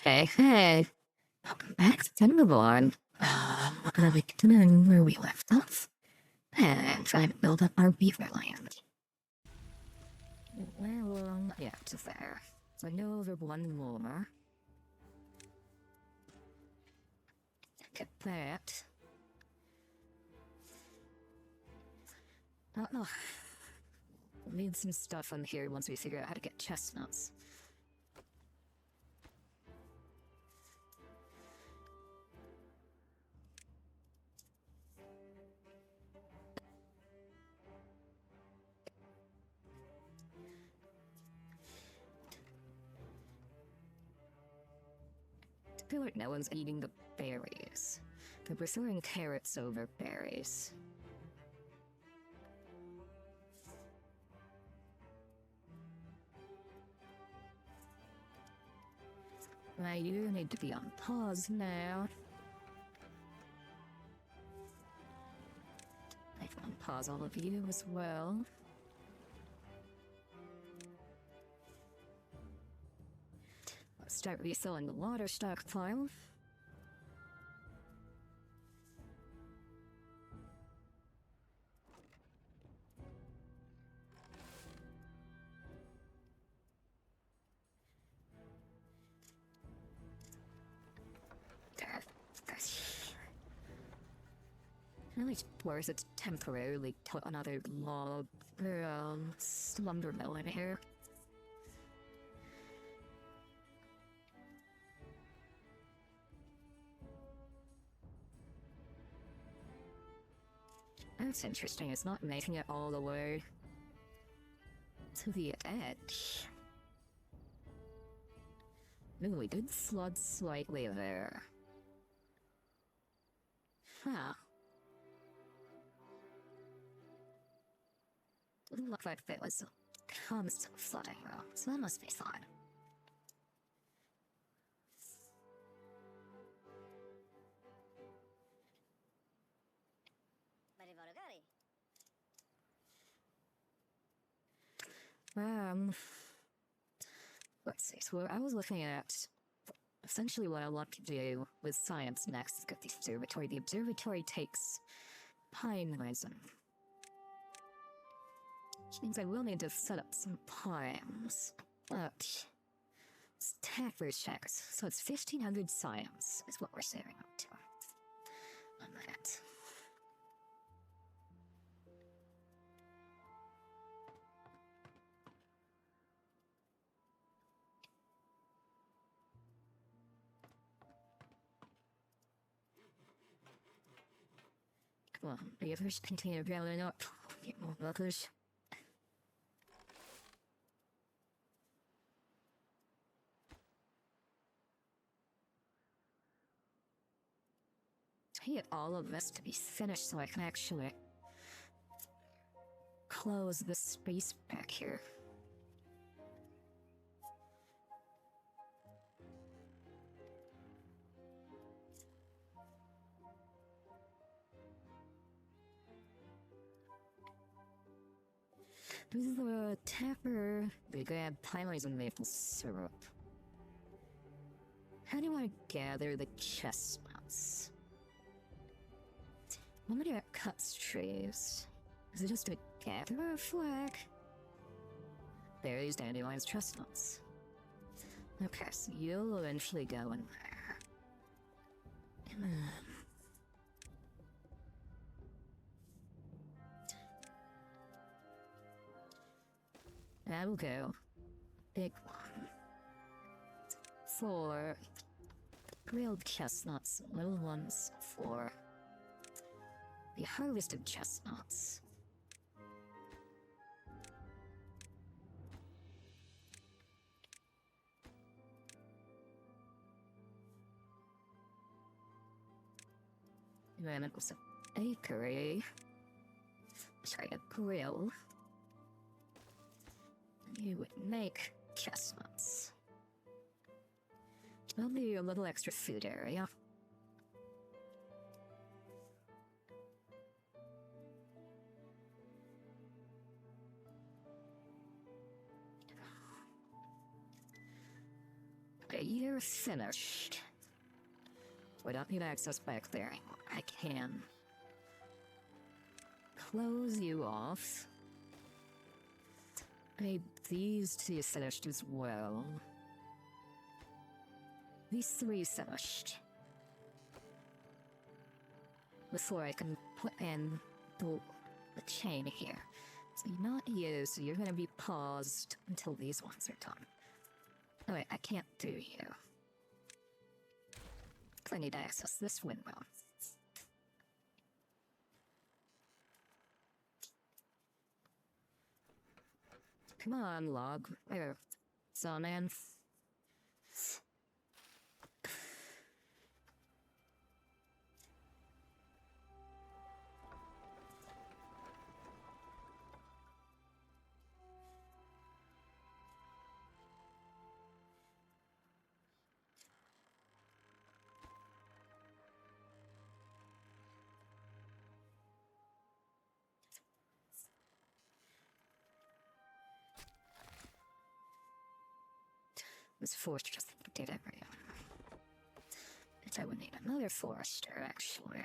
Hey, hey, welcome back to Timberborn. We're gonna be continuing where we left off and trying to build up our beaver land. Well, yeah, to there. So I know over one more. Get that. Oh, we'll need some stuff on here once we figure out how to get chestnuts. I feel like no one's eating the berries. They're preferring carrots over berries. I do need to be on pause now. I can unpause all of you as well. Let's start refilling the water stockpile. Really worse it's temporarily put another log or slumber mill in here. That's interesting, it's not making it all the way to the edge. Ooh, we did flood slightly there. Huh. Didn't look like there was constant flooding though, so that must be fine. Let's see, so I was looking at essentially what I want to do with science next is get the observatory. The observatory takes pine resin. Which means I will need to set up some pines. But it's tackers checks, so it's 1500 science is what we're saving up to on that. Come on, beavers, continue growing up. Get more workers. I need all of this to be finished so I can actually close the space back here. This is the tapper. They grab pylons and maple syrup. How do I gather the chestnuts? How many are cuts trees? Is it just a gather or flag? Berries, dandelions, chestnuts. Okay, so you'll eventually go in there. That'll go. Big one. For grilled chestnuts, little ones for the harvested chestnuts. And then it was a bakery. Sorry, a grill. You would make chestnuts. There'll be a little extra food area. Okay, you're finished. We don't need access back there anymore. I can close you off. I need these two finished as well. These three finished. Before I can put in the chain here. So you're not you, so you're gonna be paused until these ones are done. Oh wait, I can't do you. I need to access this window. Come on, log. There. Sawman. This forest just did everything. I would need another forester, actually.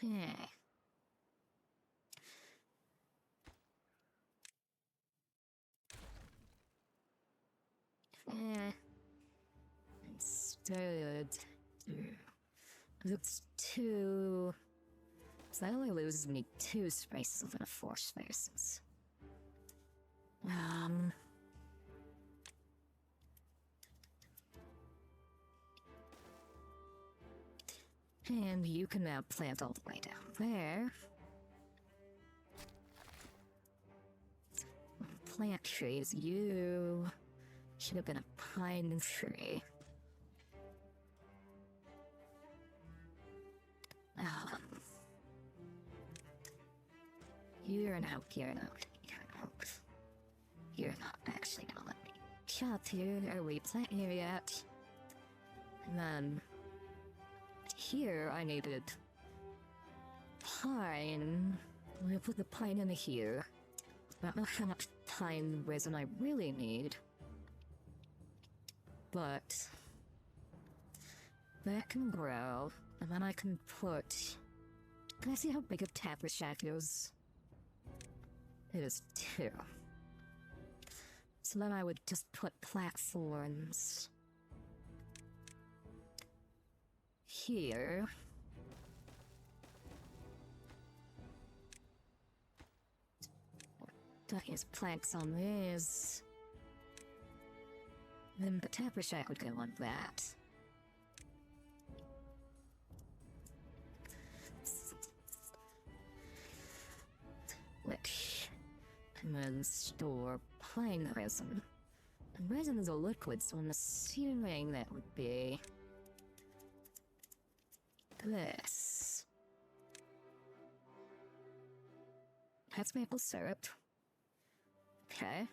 Hey. Instead, looks too. So that only loses me 2 spaces within a 4 spaces. And you can now plant all the way down there. Plant trees, you should have been a pine tree. You're out, you're out, you're out. You're not actually gonna let me chop you or replant you yet. And then here I needed pine. I'm gonna put the pine in here. I don't know how much pine resin I really need. But that can grow, and then I can put. Can I see how big a tapper shack is? It is 2. So then I would just put platforms here. That is planks on this. Then the tapper shack would go on that. Which, and then store pine resin. And resin is a liquid, so I'm assuming that would be this. That's maple syrup. Okay.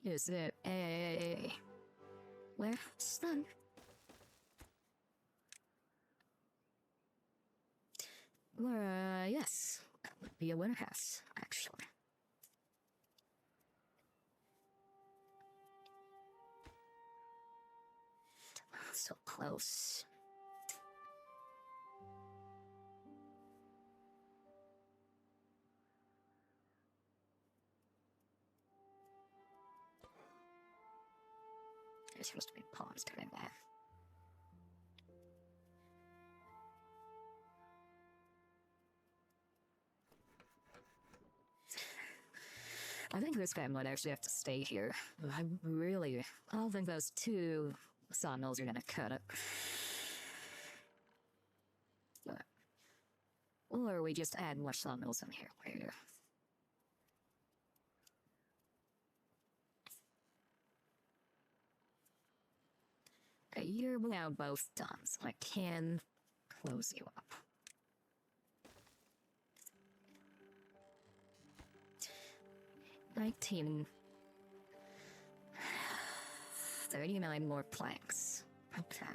Is it a warehouse then? Yes. That would be a warehouse, actually. So close. There's supposed to be pawns doing that. I think this guy might actually have to stay here. I don't think those 2 sawmills are gonna cut it. Or we just add more sawmills in here later. Okay, you're now both done, so I can close you up. $19. 39 more planks. Okay.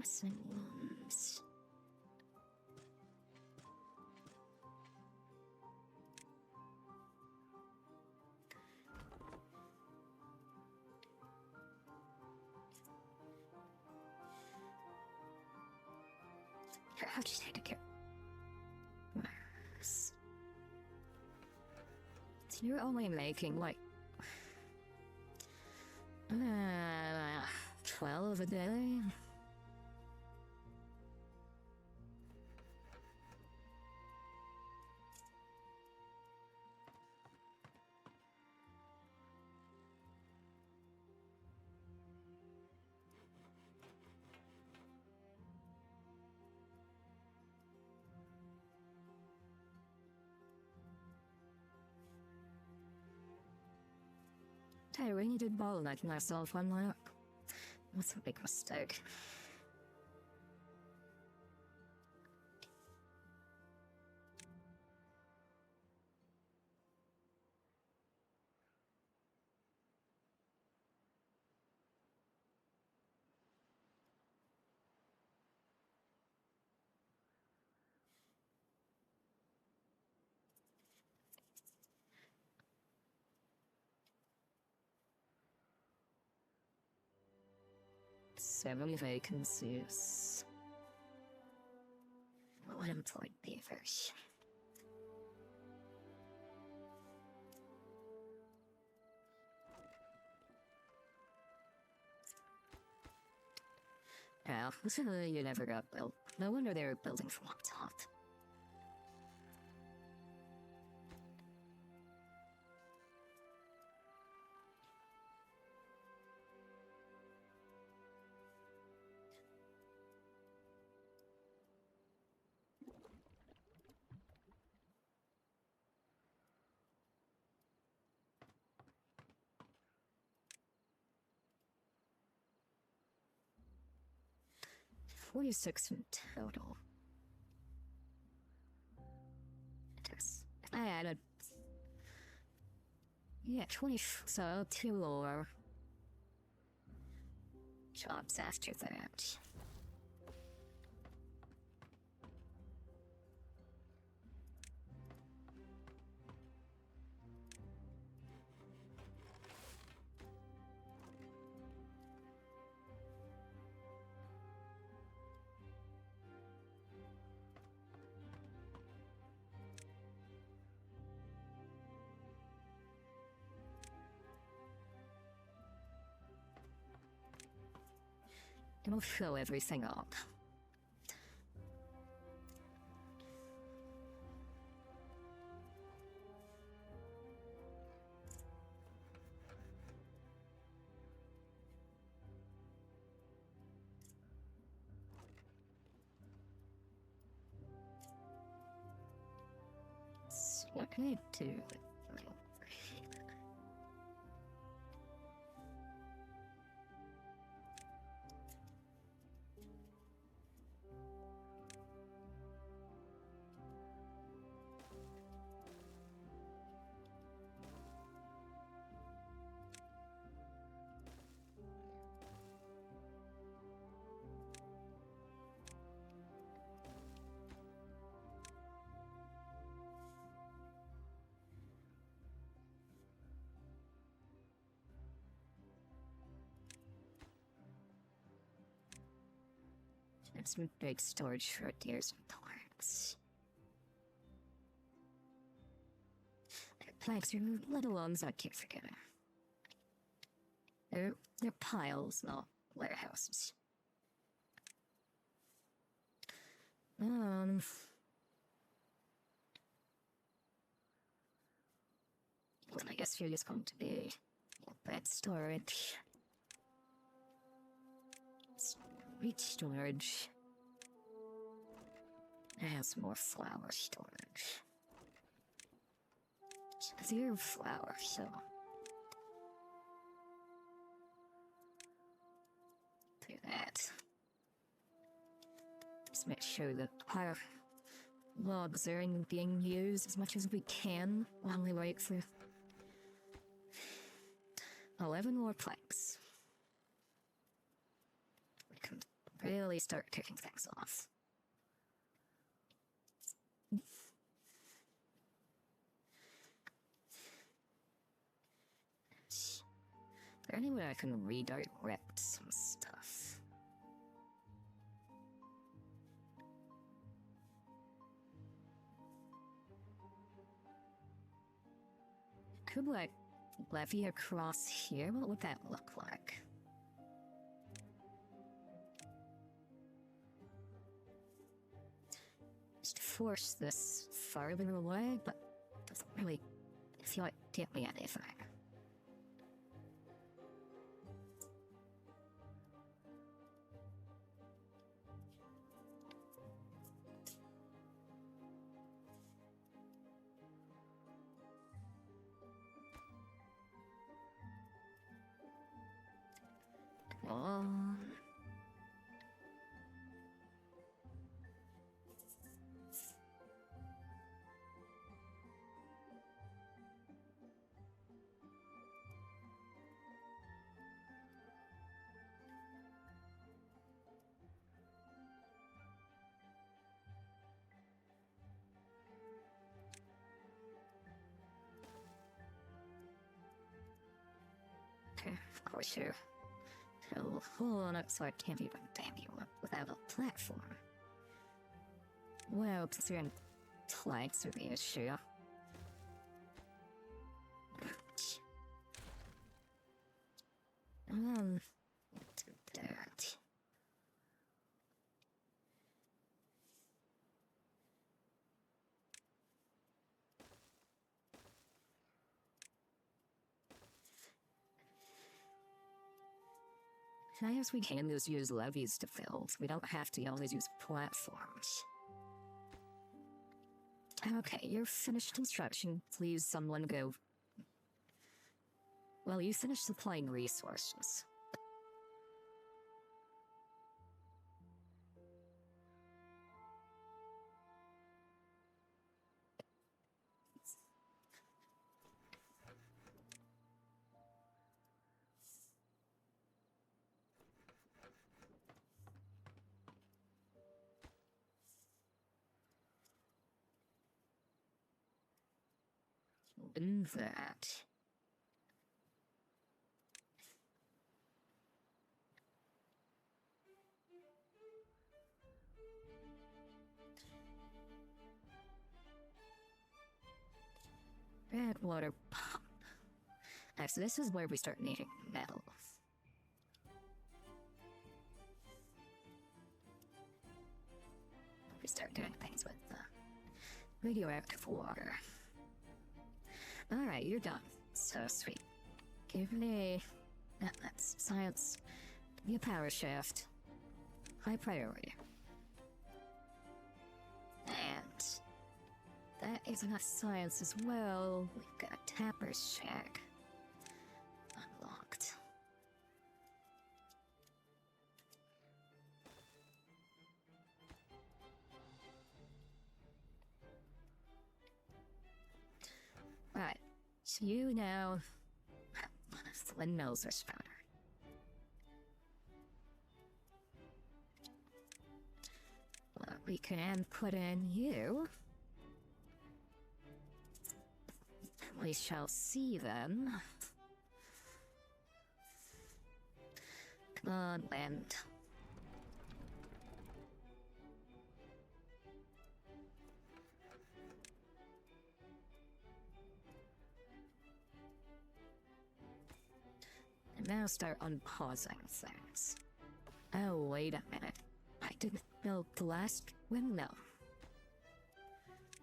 missing ones. I'll just take care. So you're only making like 12 a day? I really did bottleneck myself one night. That's a big mistake. Several vacancies. Unemployed beavers. Well, you never got built. No wonder they were building from up top. $46 in total. I added. Yeah, 20, so 2 lower. Jobs after that. It'll fill everything up. So what can I do? Some big storage for deers and parks. Planks are little ones I can't forget. They're piles, not warehouses. Well, I guess food is going to be bed storage. Wheat storage. It has more flour storage. Zero flour, so. Do that. Just make sure that our logs are being used as much as we can while we wait for 11 more planks. We can really start kicking things off. Is there any way I can redirect some stuff? Could like levy across here? What would that look like? Just force this farther away, but doesn't really feel like give me anything. Oh. Okay, of course you. Oh, so I can't even damn you up without a platform. Well, considering planks are the issue. Do that. I guess we can just use levees to build. We don't have to always use platforms. Okay, you're finished construction. Please, someone go. Well, you finished supplying resources. In that. Red water pump. Alright, so this is where we start needing metal. We start doing things with radioactive water. Alright, you're done. So sweet. Give me... that's science. Give me a power shaft. High priority. And... that is enough science as well. We've got a tapper's shack. Unlocked. Right. So you now... windmills are spawner. Well, we can put in you. We shall see then. Come on, land. And now start unpausing things. Oh, wait a minute. I didn't build the last windmill.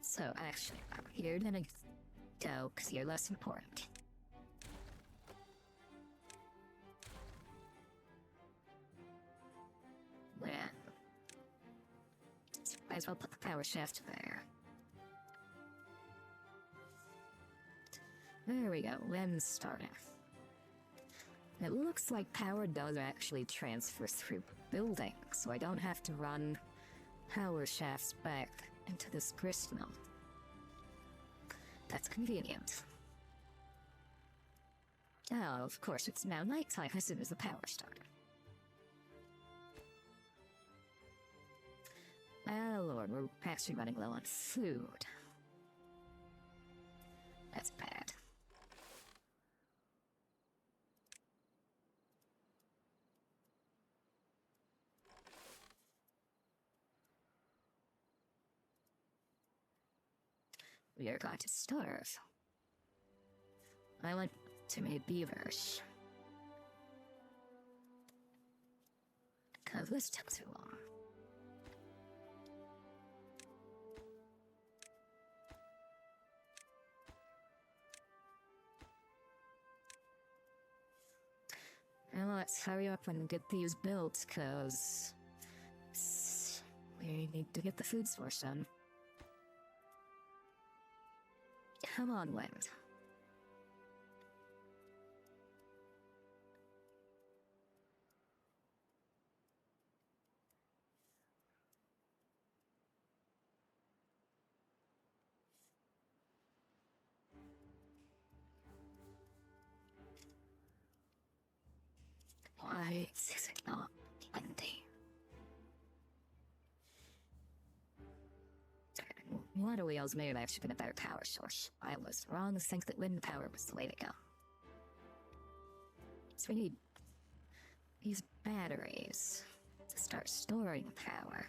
So actually, you're gonna go because you're less important. Well, might as well put the power shaft there. There we go, lens starting. It looks like power does actually transfer through buildings, so I don't have to run power shafts back into this grist mill. That's convenient. Oh, of course, it's now nighttime as soon as the power started. Oh lord, we're actually running low on food. That's bad. We are going to starve. I want too many beavers. Cause this took too long. And let's hurry up and get these built, cause we need to get the food source done. Come on, wind. Why is it not windy? Water wheels may have actually been a better power source. I was wrong to think that wind power was the way to go. So we need these batteries to start storing power.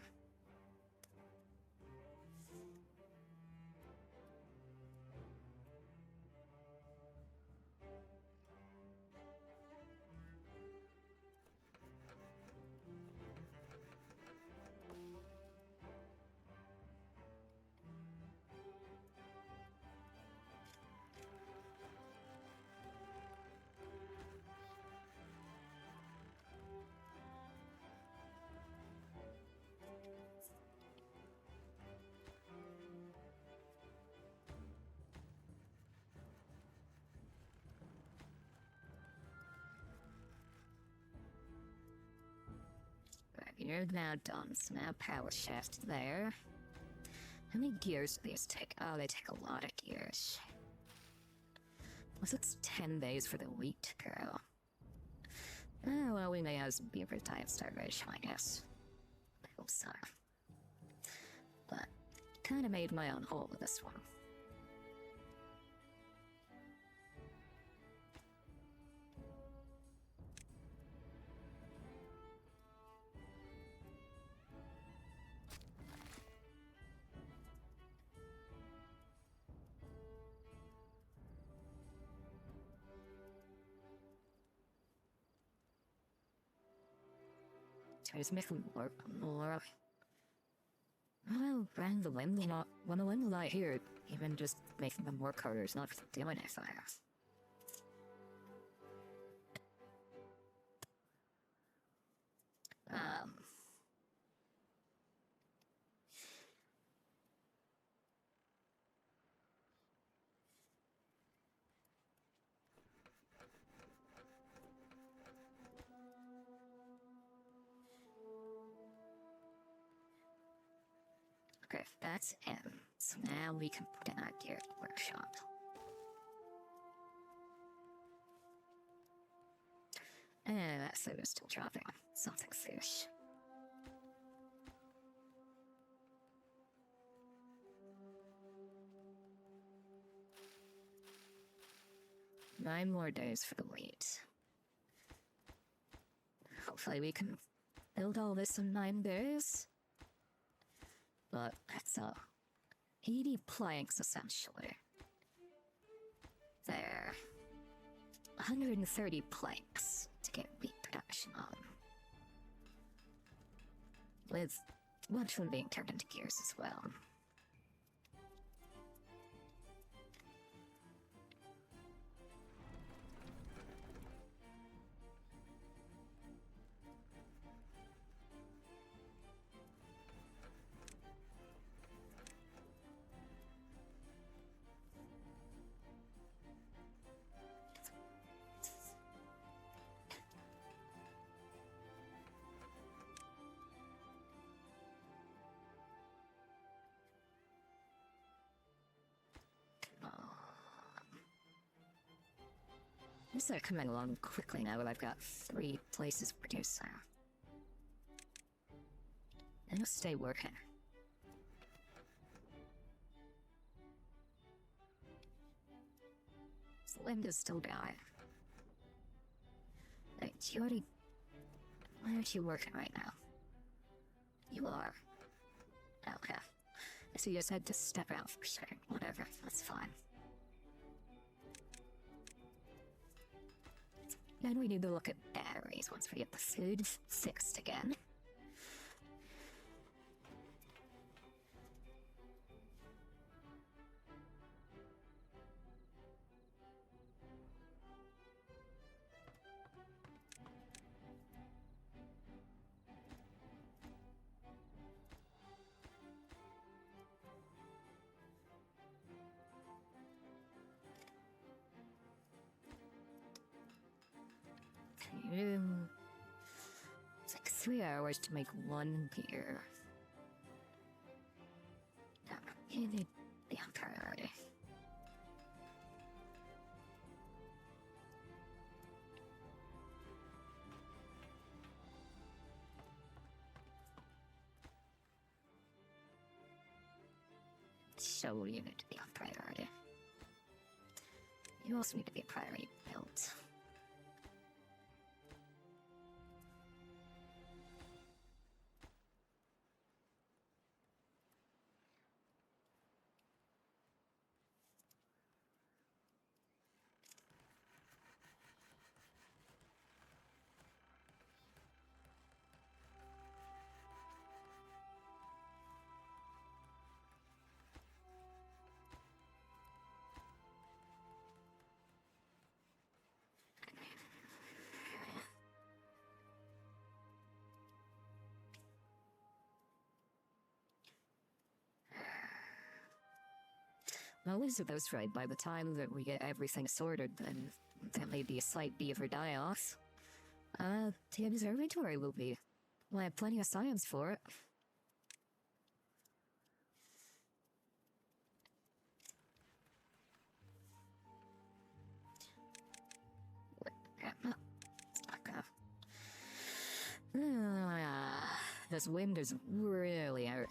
You're now done, so now power shaft there. How many gears do these take? Oh, they take a lot of gears. Well, it's 10 days for the wheat to grow. Oh, well, we may have some beaver die of starvation, I guess. I hope so. But, kinda made my own hole with this one. Just making more. Well, randomly, not when the wind lie here, even just making them work harder is not doing anything. Um. Okay, that's in. So now we can put in our gear at the workshop. And that food is still dropping. Something fish. Nine more days for the wheat. Hopefully we can build all this in 9 days. But that's 80 planks essentially. There. 130 planks to get wheat production on. With much of them being turned into gears as well. These are coming along quickly now that I've got 3 places to produce now. And I'll stay working. Linda's still dying. Hey, do you already... Why aren't you working right now? You are. Okay. So you just had to step out for a second. Whatever, that's fine. Then we need to look at batteries once we get the food fixed again. It's like 3 hours to make one gear. No, you need the priority. So you need to be on priority. You also need to be a priority built. Well, Elizabeth's right. By the time that we get everything sorted, then there may be a slight beaver die-off. The observatory will be. We'll have plenty of science for it. This wind is really out.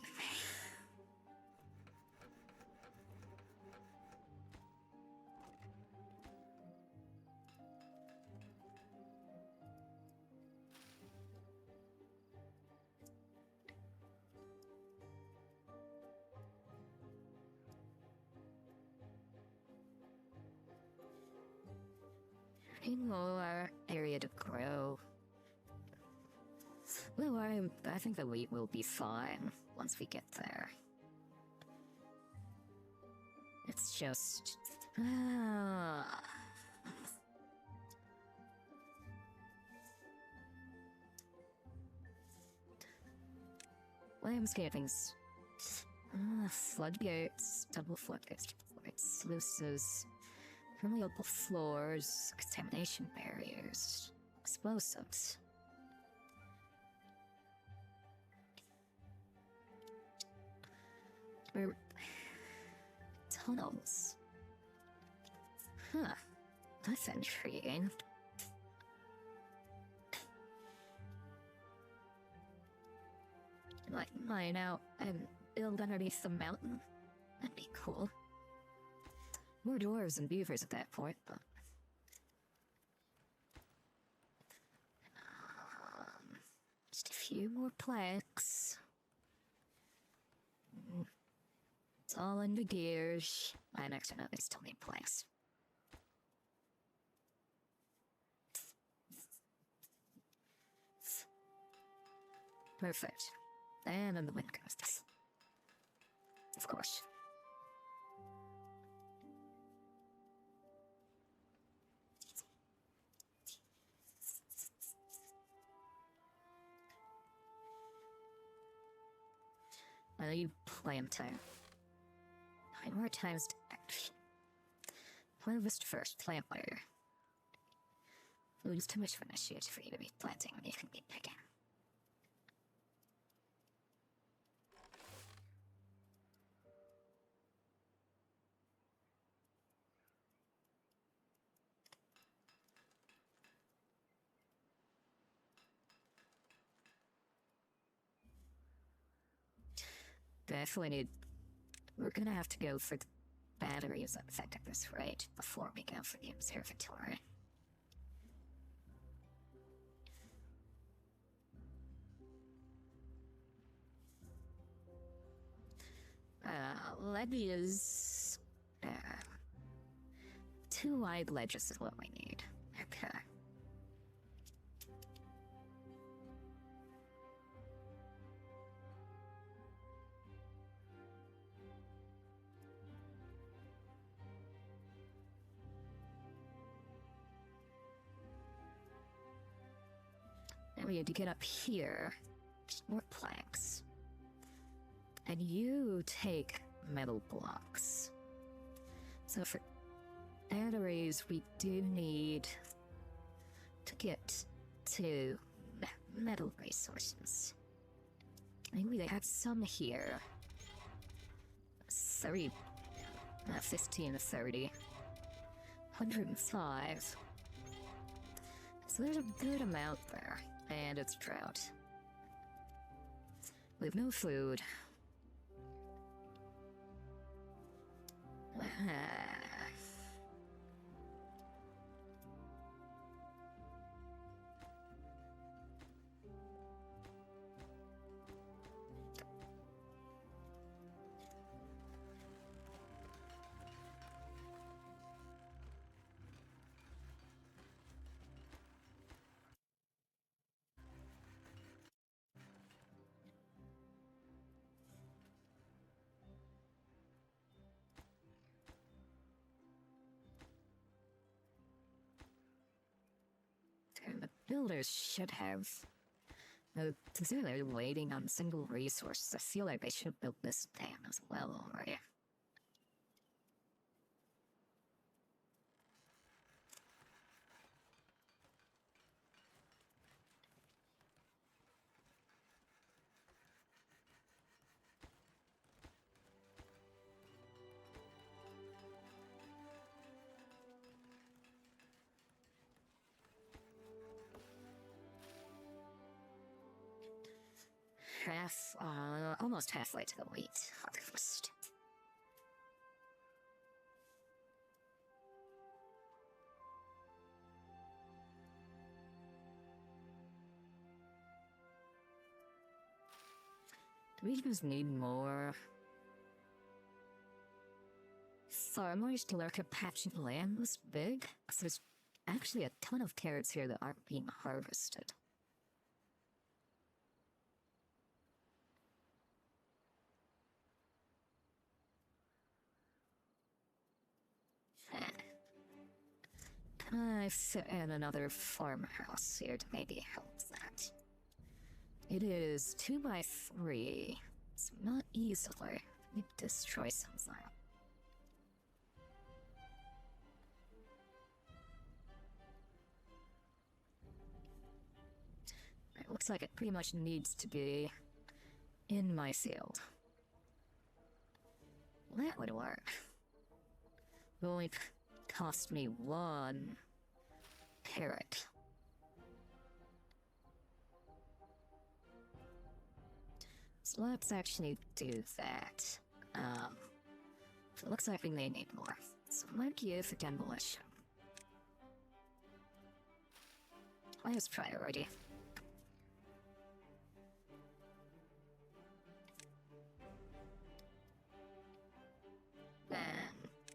More area to grow. Well, I think the wheat will be fine once we get there. It's just... Landscaping's... floodgates, double floodgates, sluices, permeable floors, contamination barriers, explosives. Tunnels. Huh. That's intriguing. Like mine out and build underneath the mountain. That'd be cool. More dwarves and beavers at that point, but... just a few more planks. It's all in the gears. And actually, no, they still need planks. Perfect. And then the wind goes. Of course. I know you plan time. 9 more times to action. Harvest first, plant later. Lose too much initiative for you to be planting when you can be picking. Definitely need... We're gonna have to go for batteries affect at this rate before we go for the observatory. Ledges. 2 wide ledges is what we need. Okay. Now we need to get up here. More planks. And you take metal blocks. So for batteries, we do need to get to metal resources. Maybe they have some here. 30, 15, 30, 105. So there's a good amount there, and it's drought. We have no food. The builders should have. Considering they're waiting on single resources, I feel like they should build this dam as well already. Almost halfway to the wheat harvest. Do we just need more farmers to lurk a patch of land this big? So there's actually a ton of carrots here that aren't being harvested. I fit in another farmhouse here to maybe help that. It is 2 by 3. It's not easily. We destroy something. It looks like it pretty much needs to be in my field. Well, that would work. It only cost me 1 carrot. So let's actually do that. So it looks like we may need more. So thank you for demolition. Highest priority. Then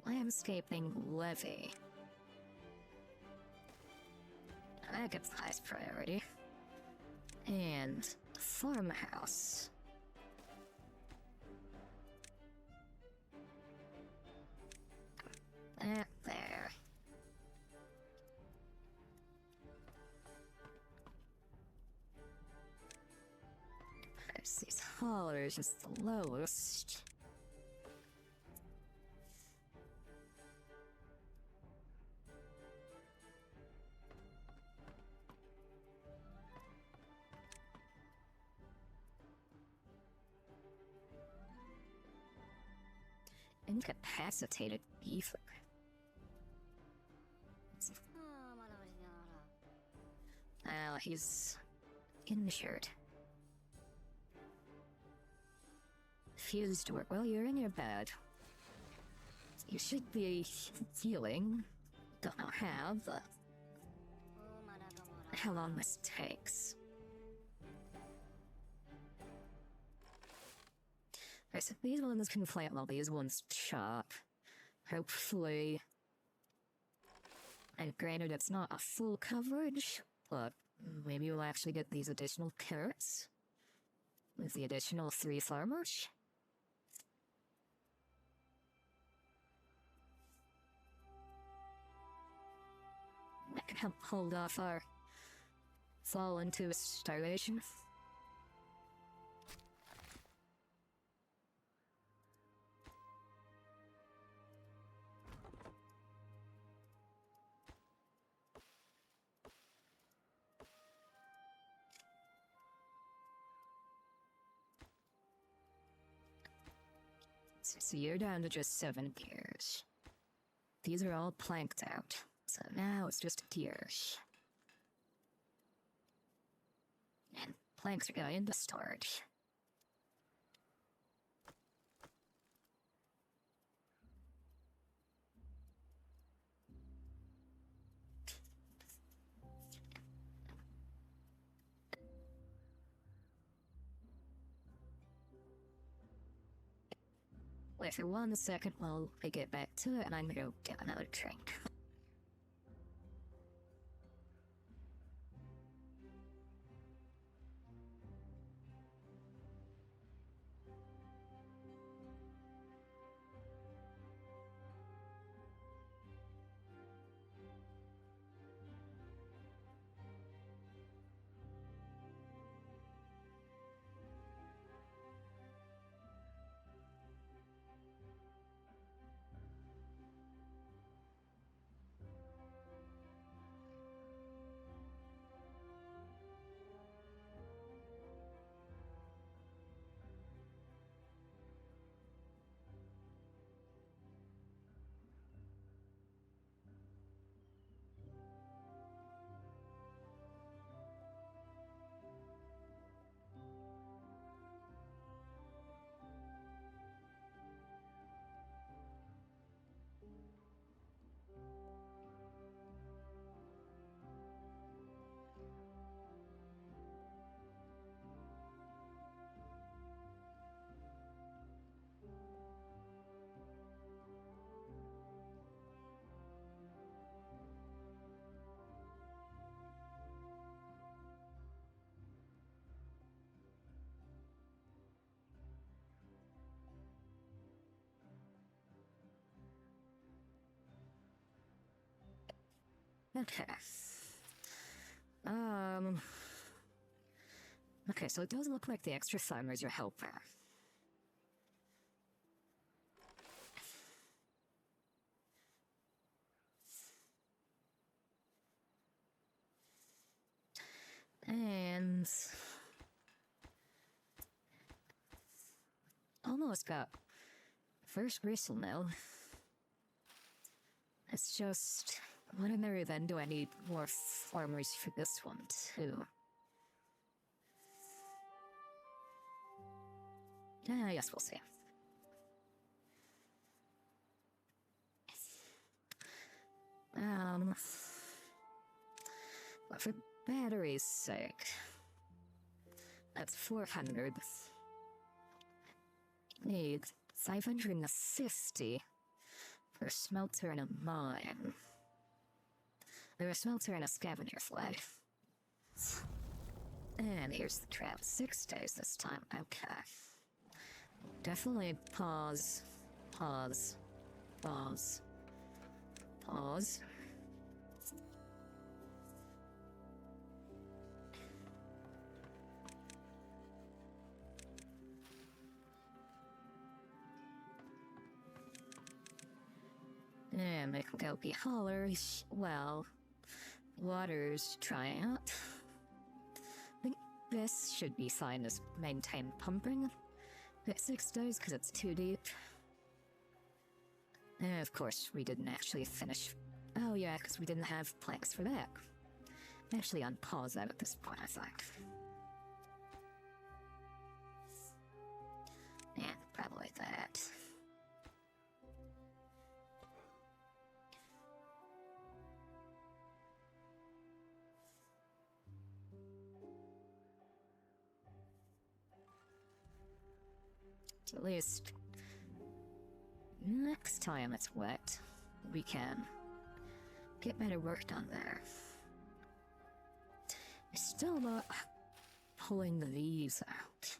landscaping levy. That gets highest priority. And farmhouse. That there. These haulers is the lowest. Incapacitated beaver. He's injured. Fused to work. Well, you're in your bed. You should be healing. Don't know how, but how long this takes. Okay, so these ones can plant while these ones chop. Hopefully. And granted, it's not a full coverage, but maybe we'll actually get these additional carrots with the additional 3 farmers. That can help hold off our fall into starvation. So you're down to just 7 gears. These are all planked out, so now it's just gears. And planks are going into storage. Wait for 1 second while I get back to it, and I'm gonna go get another drink. Okay. Okay, so it does look like the extra farmers are helping. And almost got first bristle now. It's just, what in there then do I need more farmers for this one too? Yes, we'll see. But for battery's sake, that's 400. Need 550 for a smelter and a mine. There's a smelter and a scavenger flag. And here's the trap. 6 days this time. Okay. Definitely pause. Pause. Pause. Pause. And I can go be hollers. Well, water's drying out. I think this should be fine as maintain pumping. At 6 days because it's too deep. And of course, we didn't actually finish. Oh yeah, because we didn't have planks for that. Actually, unpause that at this point, I think. And probably that. At least next time it's wet, we can get better work done there. It's still not pulling the leaves out.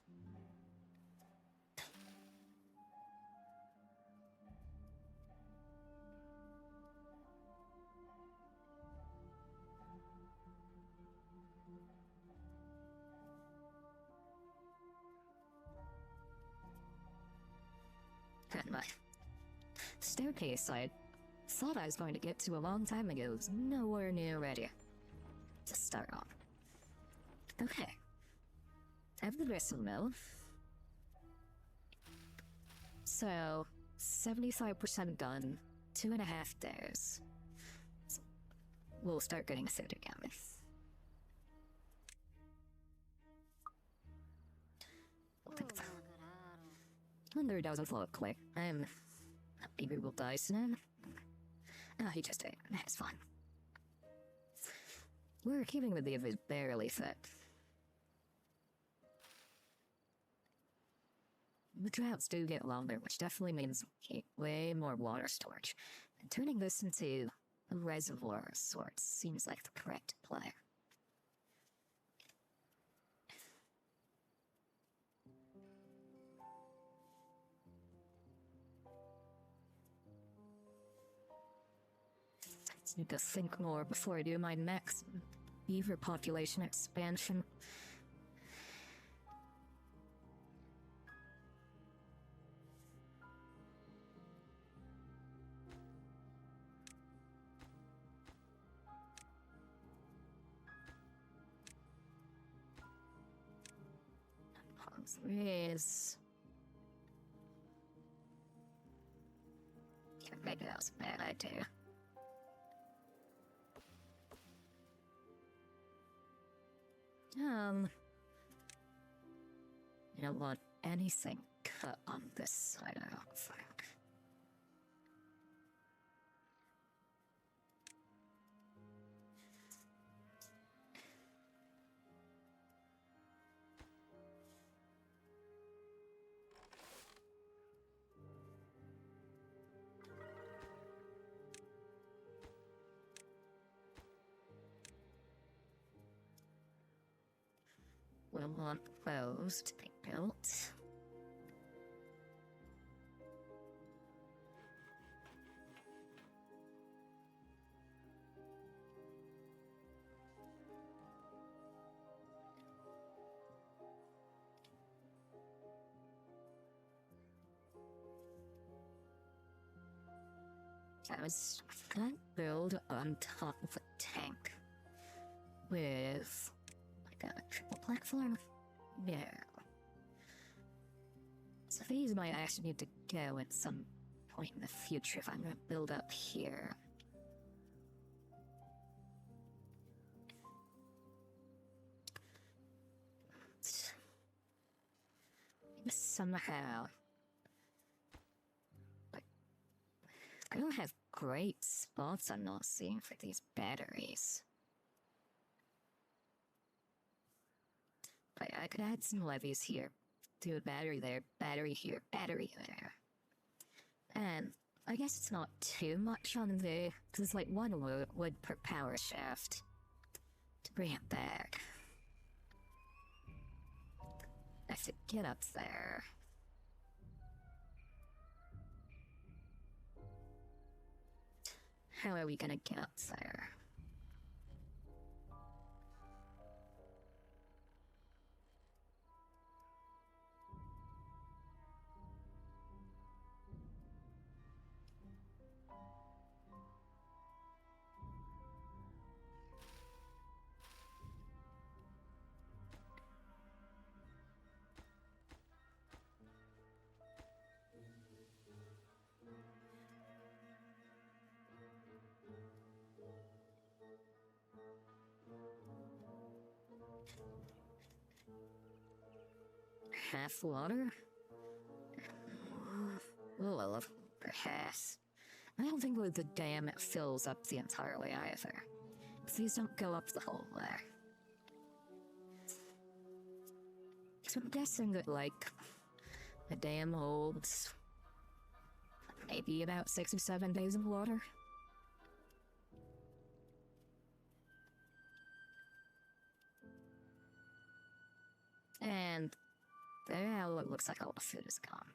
And my staircase I thought I was going to get to a long time ago is nowhere near ready to start on. Okay. I have the gristle mill. So, 75% done, 2.5 days. So we'll start getting food again. Thunder doesn't look like I'm maybe we'll die soon. Oh, he just ate. It's fine. We're keeping the beef is barely fit. The droughts do get longer, which definitely means way more water storage. And turning this into a reservoir of sorts seems like the correct play. I need to think more before I do my next beaver population expansion. Is yeah, maybe that was a bad idea. I don't want anything cut on this side, I don't think. We'll want those to be built. I was gonna build on top of a tank with like a triple platform. Yeah. So these might actually need to go at some point in the future if I'm gonna build up here. Somehow. I don't have great spots I'm not seeing for these batteries. But I could add some levees here. Do a battery there, battery here, battery there. And I guess it's not too much on the... because it's like one wood per power shaft. To bring it back. I have to get up there. How are we gonna get up there? Half water? Oh, well, perhaps. I don't think with the dam it fills up the entire way either. Please don't go up the whole way. So I'm guessing that, like, A dam holds maybe about 6 or 7 days of water. And well, it looks like all the food is gone.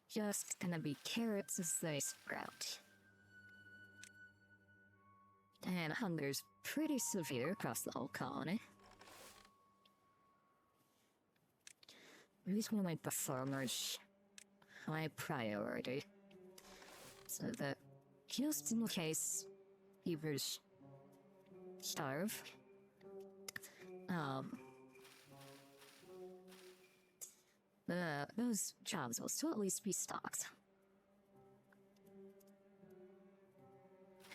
Just gonna be carrots as they sprout. And hunger's pretty severe across the whole colony. These will make the farmers high priority. So that just in case beavers starve, those jobs will still at least be stocked.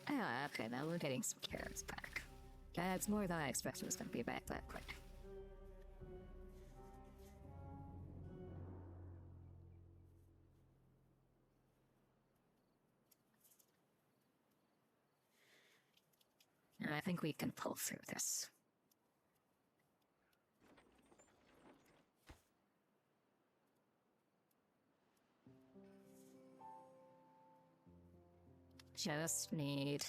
Ah, okay, now we're getting some carrots back. That's more than I expected was gonna be back that quick. And I think we can pull through this. Just need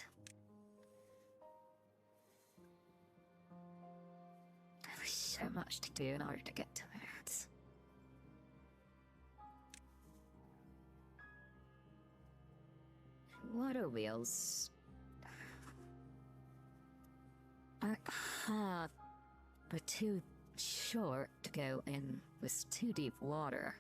so much to do in order to get to that. Water wheels are but too short to go in with too deep water.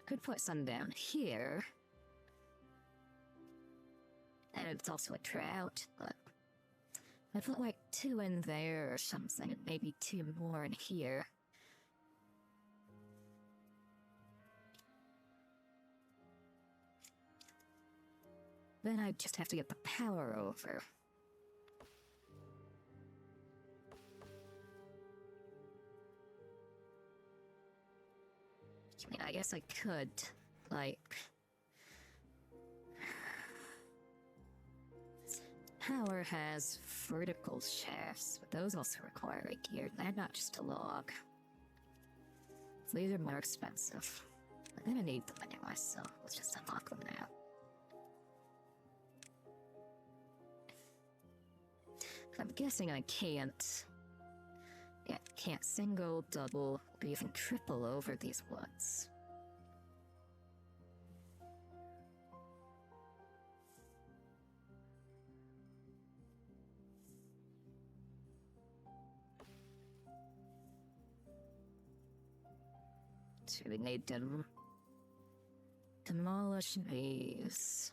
Could put some down here. And it's also a trout, but I put like 2 in there or something, and maybe 2 more in here. Then I just have to get the power over. I mean, I guess I could, like... Power has vertical shafts, but those also require a gear. They're not just a log. So these are more expensive. I'm gonna need them anyway, so let's just unlock them now. I'm guessing I can't... Yeah, can't single, double, or even triple over these woods. So we need to demolish these.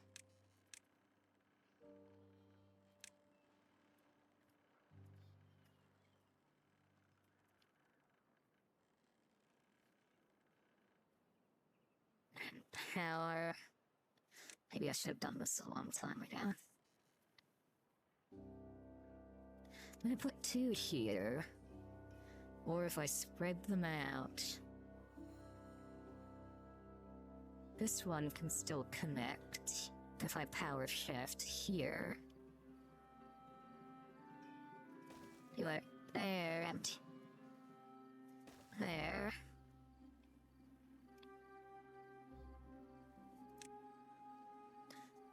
And power. Maybe I should have done this a long time ago. I'm gonna put 2 here. Or if I spread them out. This one can still connect if I power shift here. You are there and there.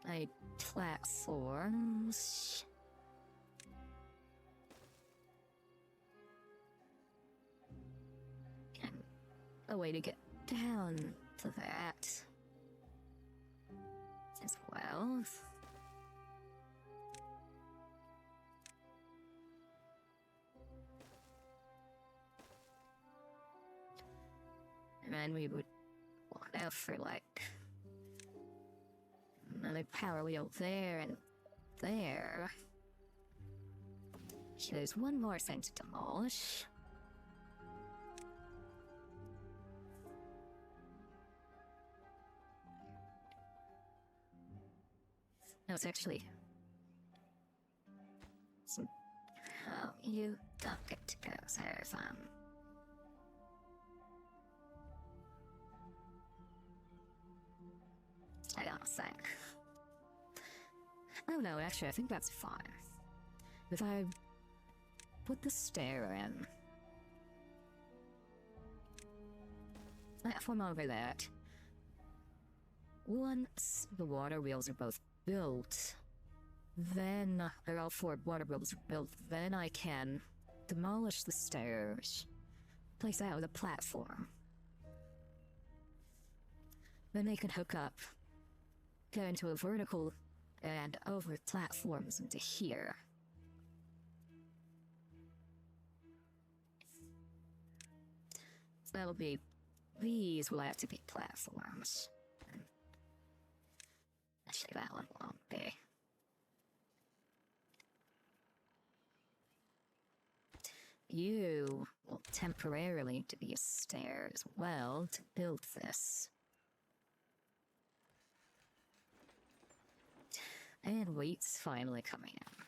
My platforms. And a way to get down to that. As well. And then we would want out for like another power wheel there and there. So there's one more thing to demolish. No, it's actually... So, oh, you don't get to go there, I don't think. Oh no, actually, I think that's fine. If I put the stair in, platform over that. Once the water wheels are both built, then, or all 4 water wheels are built, then I can demolish the stairs, place out with a platform. Then they can hook up, go into a vertical, and over platforms into here. So that'll be, these will have to be platforms. Actually, that one won't be. You will temporarily need to be a stair as well to build this. And wheat's finally coming in.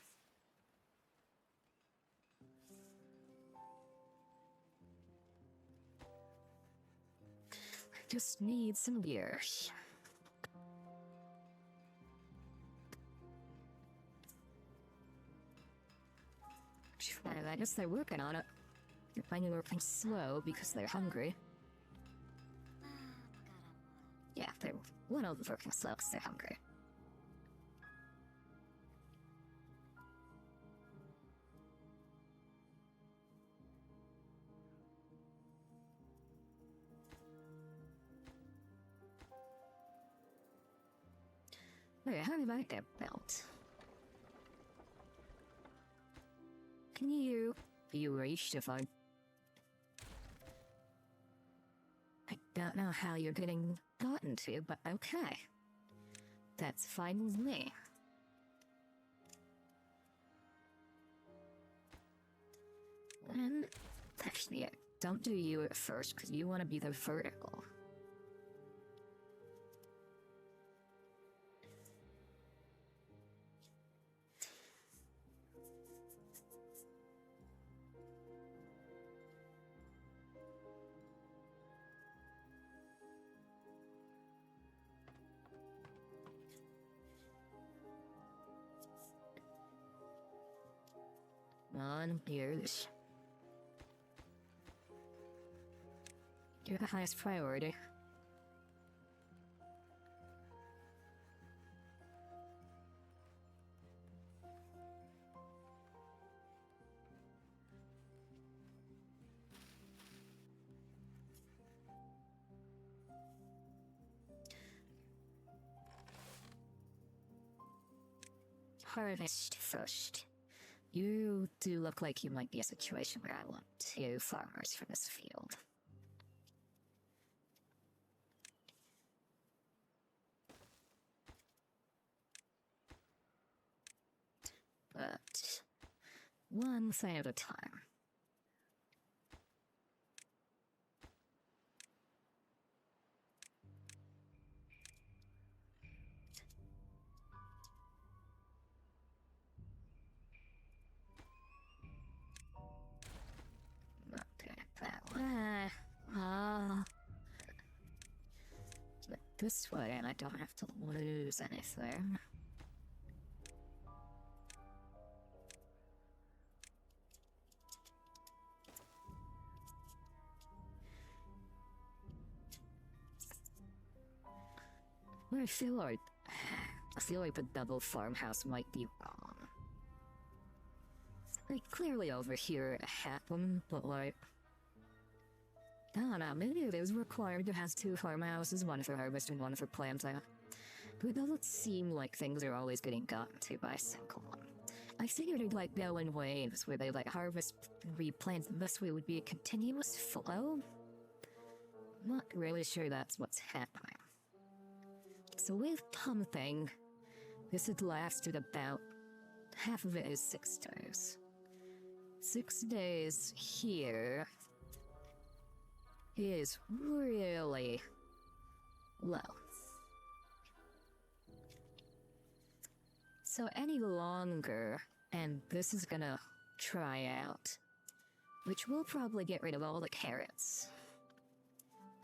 Just need some gears. I guess they're working on it. They're finding working slow because they're hungry. Yeah, they're one of the working slow because they're hungry. Okay, how did I get built? Can you be reached if I don't know how you're getting gotten to, but okay. That's fine with me. And actually, yeah, don't do you at first, because you want to be the vertical. On, here's. You're the highest priority. Harvest first. You do look like you might be a situation where I want 2 farmers for this field. But one thing at a time. This way, and I don't have to lose anything. I feel like the double farmhouse might be wrong. Like, clearly over here it happened, but like, I don't know, maybe it is required to have 2 farmhouses, one for harvest and one for planting. But it doesn't seem like things are always getting gotten to by a single one. I figured it'd like go in waves where they like harvest and replant, and this way would be a continuous flow. I'm not really sure that's what's happening. So with pumping, this had lasted about, half of it is 6 days. 6 days here is really low. So any longer, and this is gonna try out, which will probably get rid of all the carrots.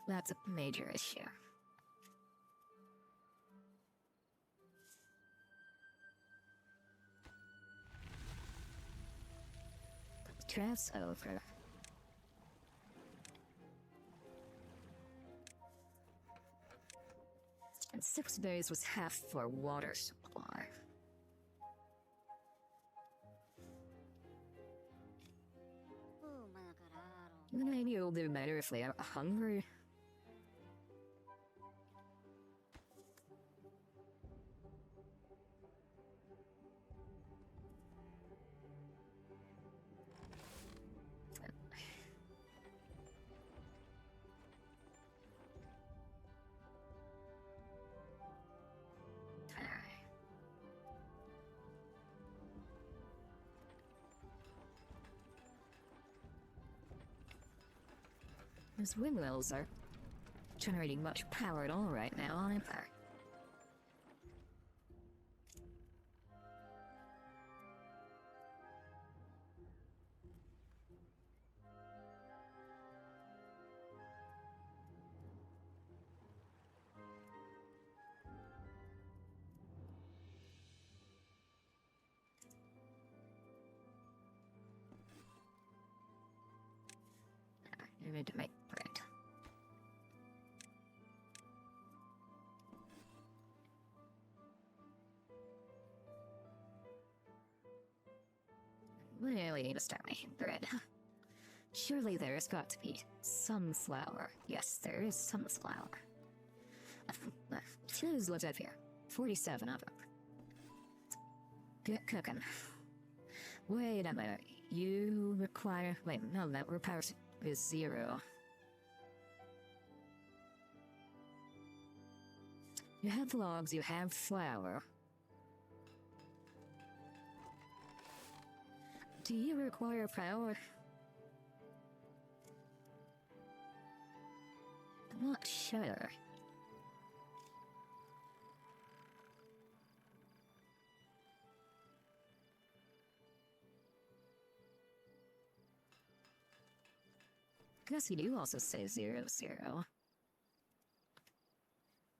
That's a major issue. Draft's over. And 6 days was half for water supply. Maybe it'll do better if they are hungry. Those windmills are generating much power at all right now, aren't they? I need to make bread. We really need to start making bread. Surely there's got to be some flour. Yes, there is some flour. Choose what's up here. 47 of them. Get cooking. Wait a minute. You require... Wait, no, that requires is 0. You have logs, you have flour. Do you require power? I'm not sure. Guess you do also say 0, 0.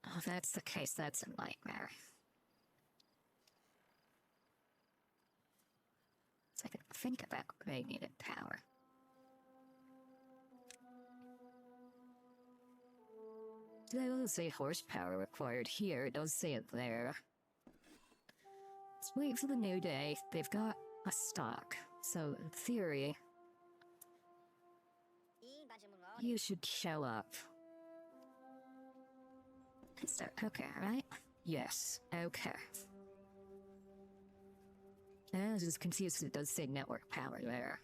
Oh, if that's the case, that's a nightmare. So I can think about they needed power. It doesn't say horsepower required here, it does say it there. Let's wait for the new day. They've got a stock, so in theory, you should show up. Start cooking, right? Yes, okay. I was just confused because it does say network power there.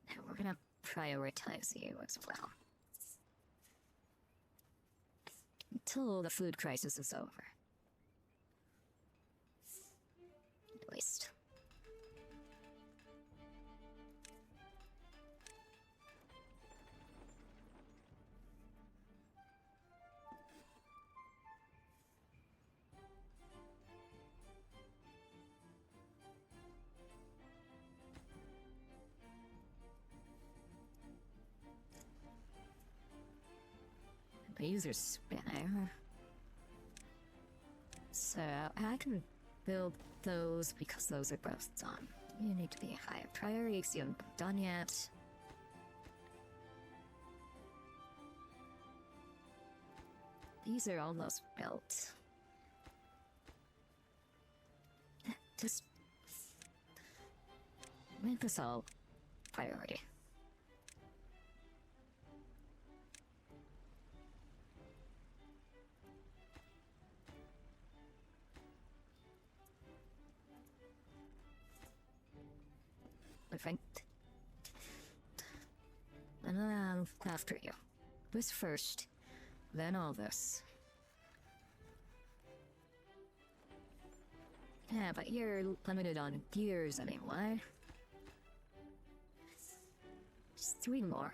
Now we're gonna prioritize you as well. Until the food crisis is over. At least. The user's spinning. So I can build those because those are both done. You need to be a higher priority because you haven't done yet. These are almost built. Just make this all priority. Perfect. And then after you. This first, then all this. Yeah, but you're limited on gears anyway. Just 3 more.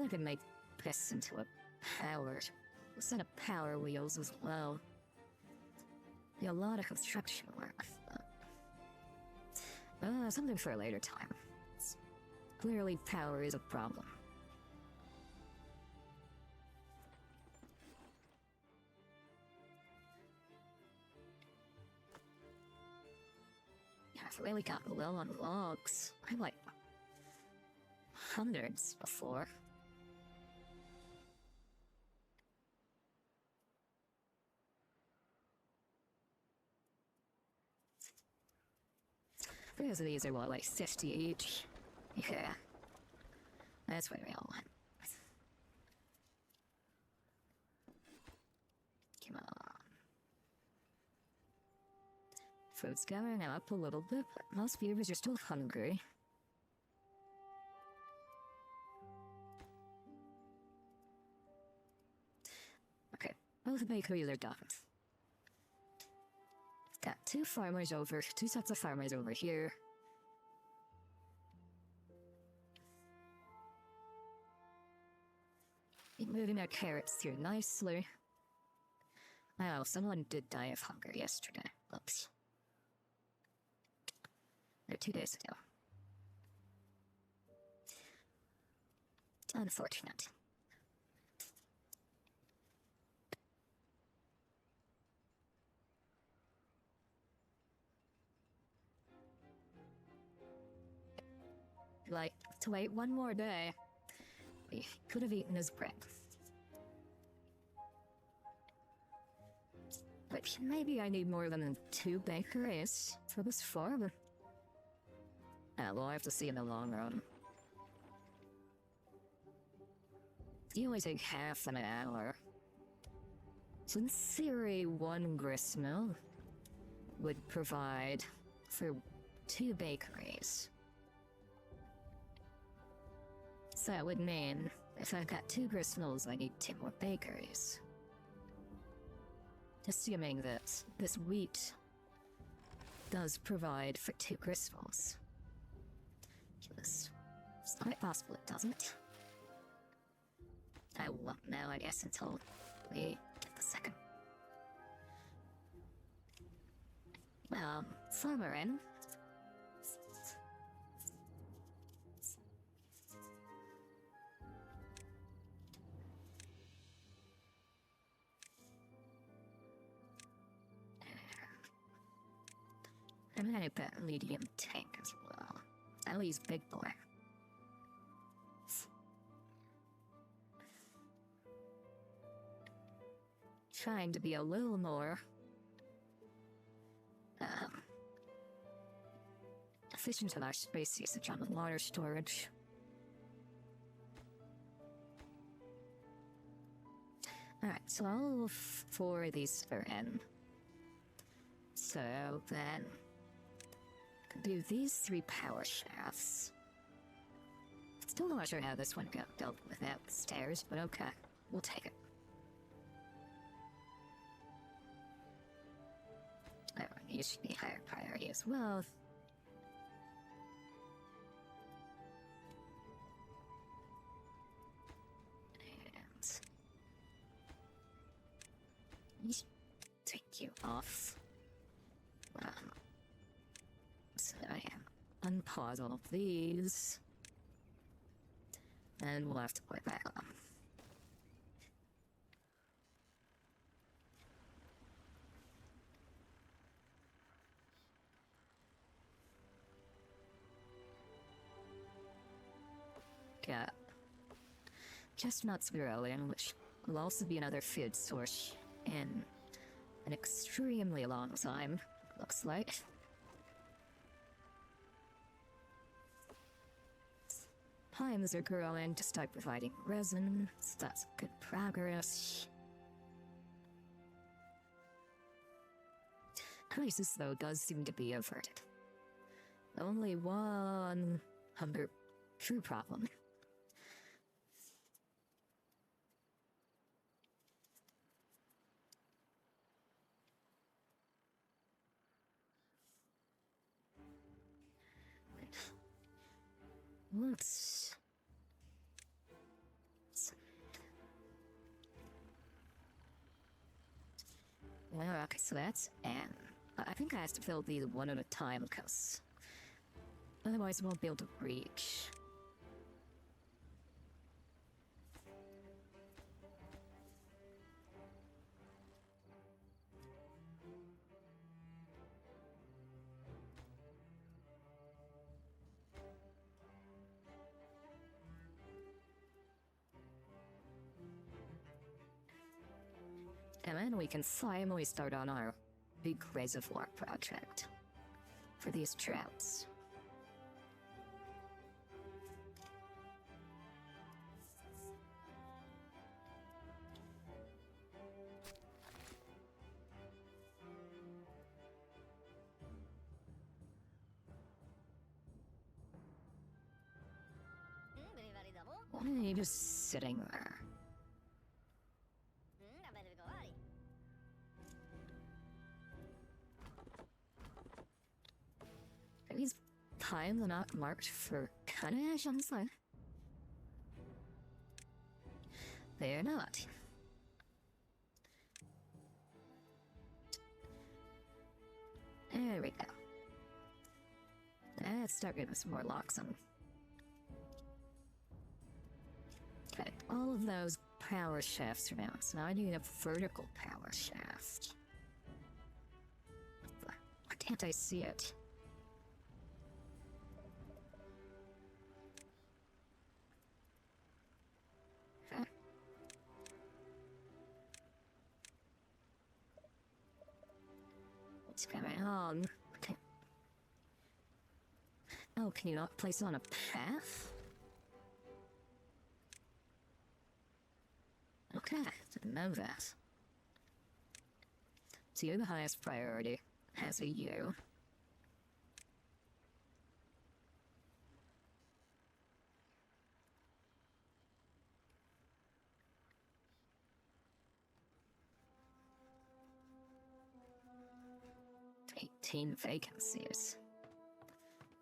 I could make this into a power. A set of power wheels as well. Be a lot of construction work. Something for a later time. Clearly, power is a problem. Yeah, I've really gotten low on logs. I like hundreds before. Because these are what, like 50 each? Yeah. That's what we all want. Come on. Food's going up a little bit, but most viewers are still hungry. Okay, both the bakeries are done. Got two sets of farmers over here. Moving our carrots here nicely. Oh, someone did die of hunger yesterday. Oops. No, 2 days ago. Unfortunate. Like, to wait one more day. We could have eaten his bread. But maybe I need more than 2 bakeries for this farm. We'll have to see in the long run. You only take half an hour. So in theory, 1 gristmill would provide for 2 bakeries. So that would mean, if I've got 2 gristmills, I need 2 more bakeries. Assuming that this wheat does provide for 2 gristmills. It's quite possible it doesn't. I won't know, I guess, until we get the second. Farmer in. I'm gonna put a medium tank as well. At least big boy. Trying to be a little more efficient in our space usage on the water storage. Alright, so all 4 of these are in. So then do these 3 power shafts. Still not sure how this one got dealt without the stairs, but okay, we'll take it. That one needs to be higher priority as well. And take you off. So I can unpause all of these. And we'll have to put it back on. Got chestnuts growing, which will also be another food source in an extremely long time, looks like. Pines are growing to start providing resin, so that's good progress. Crisis, though, does seem to be averted. Only one hunger true problem. Let's Okay, so that's N. I think I have to fill these one at a time, because otherwise I won't be able to reach. And then we can finally start on our big reservoir project for these trouts. Why are you just sitting there? Are these times not marked for Kanash on the side? They're not. There we go. Let's start getting some more locks on. Okay, all of those power shafts are down, so now I need a vertical power shaft. Why can't I see it? Okay. What's going on? Okay. Oh, can you not place it on a path? Okay, didn't know that. So you're the highest priority, as are you. "18 vacancies.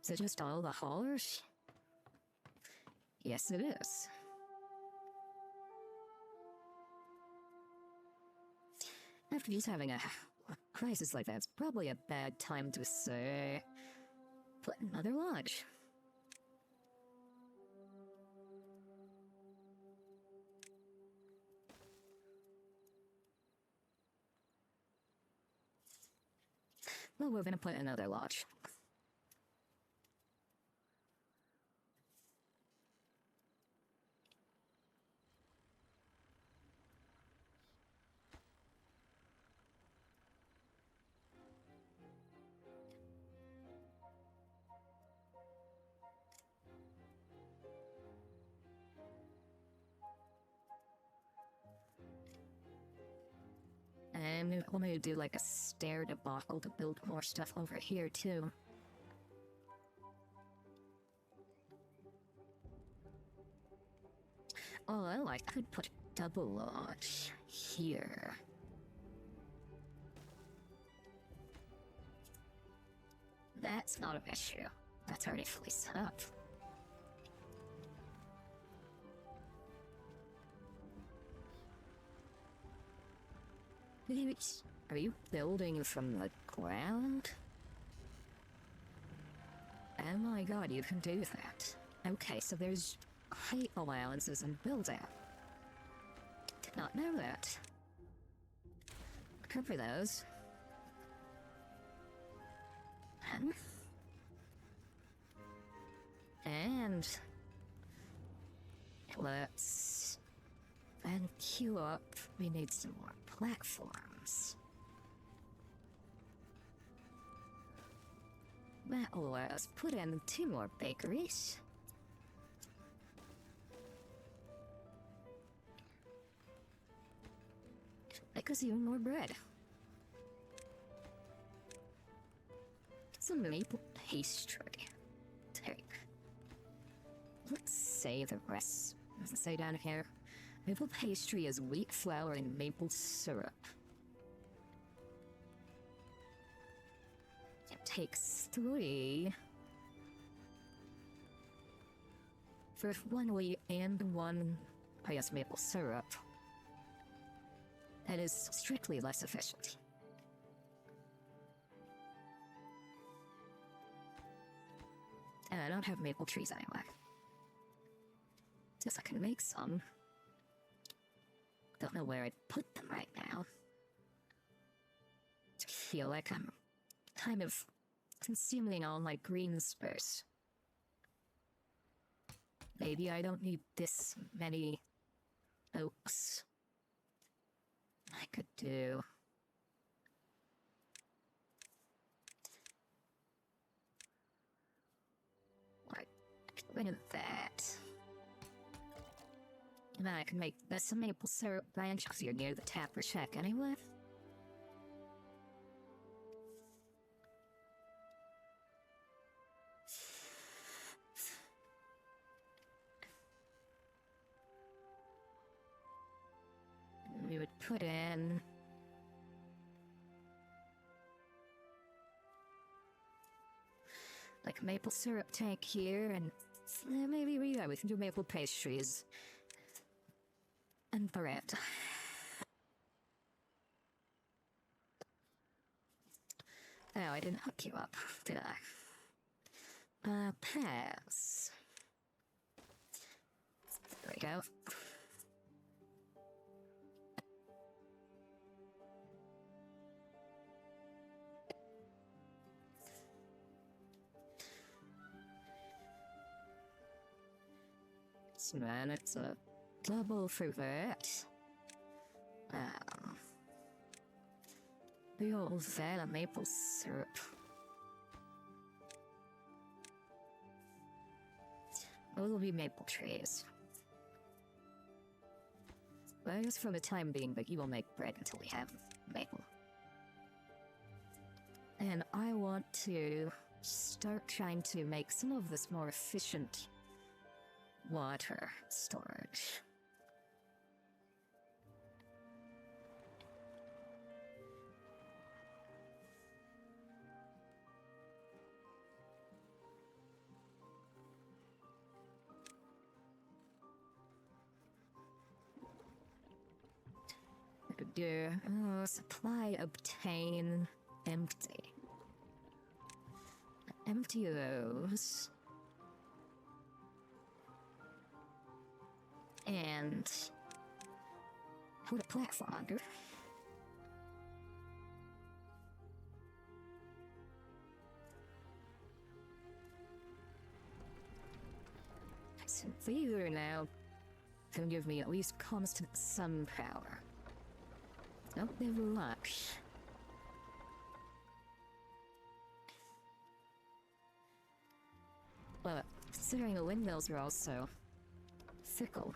Is it just all the haulers?" Yes, it is. After just having a crisis like that, it's probably a bad time to say, put another lodge. Well, we're gonna put another lodge. And we'll maybe do like a stair debacle to build more stuff over here too. Oh, well, I could put a double lodge here. That's not an issue. That's already fully set up. Are you building from the ground? Oh my god, you can do that. Okay, so there's height allowances and build out. Did not know that. Cover those. And let's then queue up. We need some more platforms. That will let us put in 2 more bakeries. Make us even more bread. Some maple pastry. Take. Let's say the rest. Does it say down here? Maple pastry is wheat flour and maple syrup. It takes 3 for 1 wheat and 1, I guess, maple syrup. That is strictly less efficient. And I don't have maple trees anywhere. Guess I can make some. Don't know where I'd put them right now. I feel like I'm kind of consuming all my green space. Maybe I don't need this many oaks. I could do... like, rid of that. And then I can make some maple syrup branches here near the Tapper Shack anyway. We would put in... like a maple syrup tank here, and maybe we can do maple pastries. And bread. Oh, I didn't hook you up, did I? Pass. There we go. So man, it's a double for that. The old vanilla maple syrup. Those will be maple trees. But I guess for the time being, but you will make bread until we have maple. And I want to start trying to make some of this more efficient water storage. I could do supply obtain empty. Empty those. And put a platform under. So these are now can give me at least constant sun power. Don't give luck. Well, considering the windmills are also fickle.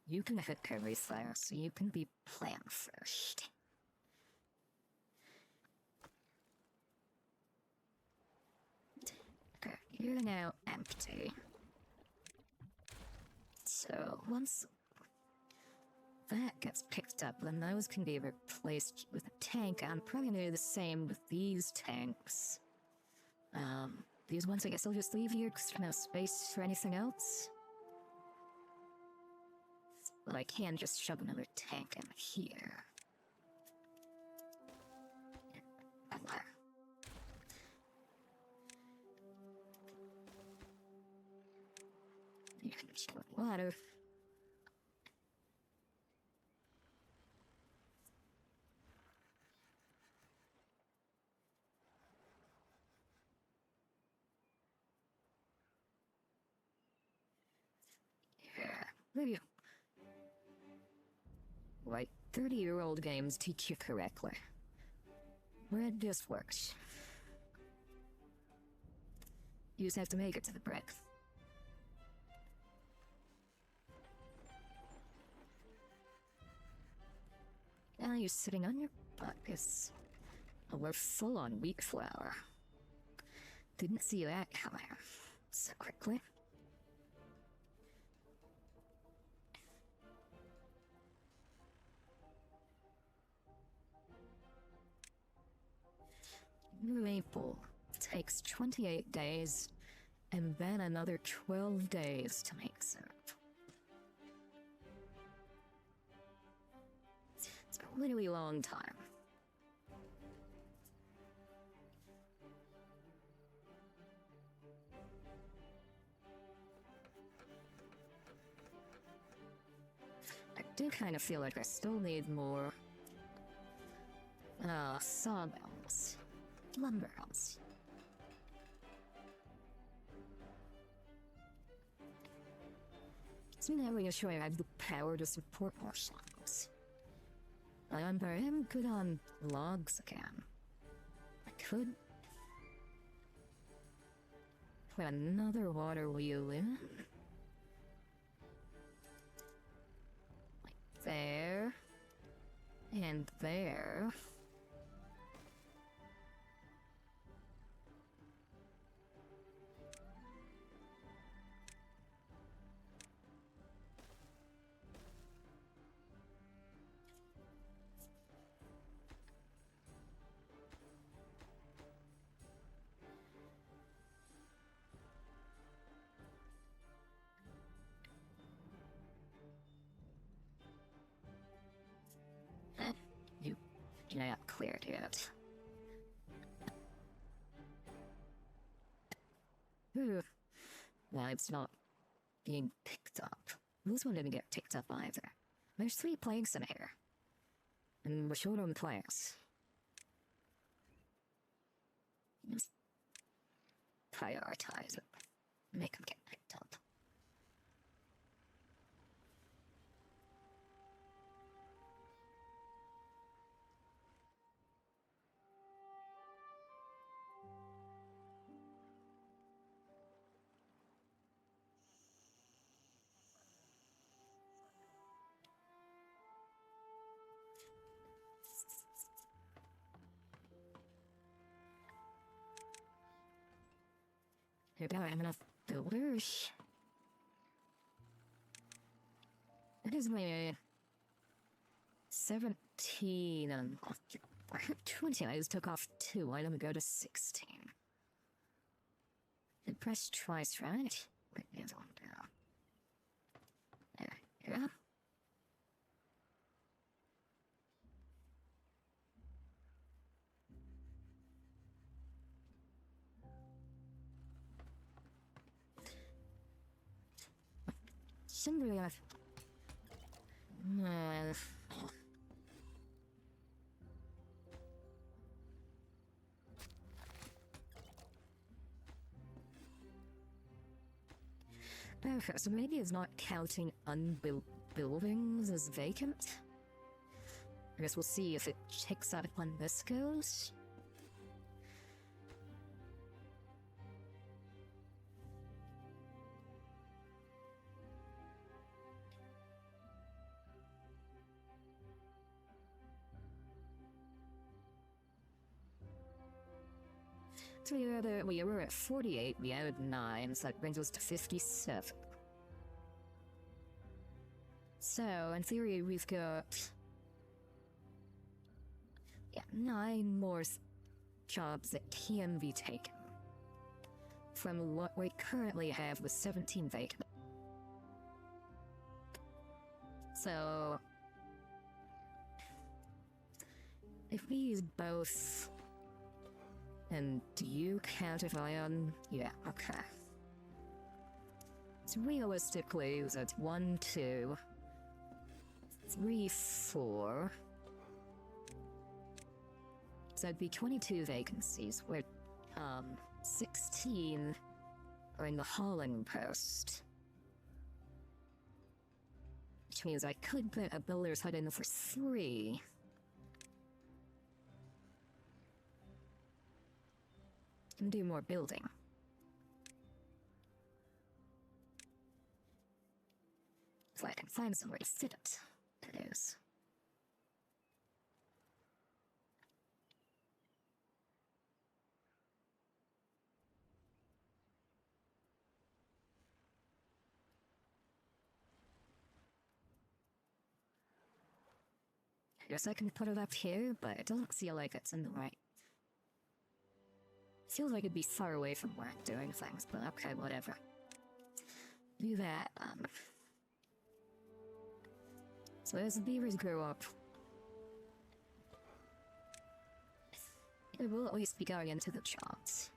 You can hit every fire, so you can be plant first. Okay, you're now empty. So once that gets picked up, then those can be replaced with a tank. I'm probably gonna do the same with these tanks. These ones I guess I'll just leave here because there's no space for anything else. But I can just shove another tank in here. You can just put water. Yeah, maybe. Right, 30-year-old games teach you correctly. Bread just works. You just have to make it to the bread. Now you're sitting on your butt because we're full on wheat flour. Didn't see that coming so quickly. maple takes 28 days and then another 12 days to make syrup. It's a really long time. I do kind of feel like I still need more sawmills, lumber mills. So now we are sure I have the power to support more sawmills. I am good on logs again. I could put another water wheel in. Like there. And there. You're not cleared yet. Well, it's not being picked up. This one didn't get picked up either. There's 3 planks in here. And we're short on planks. Just prioritize it. Make them get picked up. Here we go, I have enough builders. It is my 17 and 20. I just took off 2. Why don't we go to 16? And press twice, right? Wait, it's on down. There, yeah. Somebody else. Okay, so maybe it's not counting unbuilt buildings as vacant. I guess we'll see if it checks out when this goes. So we were at 48, we added 9, so that brings us to 57. So, in theory, we've got 9 more jobs that can be taken from what we currently have with 17 vacant. So, if we use both. And do you count if I yeah, okay. So realistically, that's 1, 2, 3, 4. So it'd be 22 vacancies, where 16 are in the hauling post. Which means I could put a builder's hut in for 3. And do more building. So I can find somewhere to fit it. It is. I guess I can put it up here, but it doesn't feel like it's in the right feels like it'd be far away from where I'm doing things, but okay, whatever. Do that. So as the beavers grow up, it will at least be going into the jobs.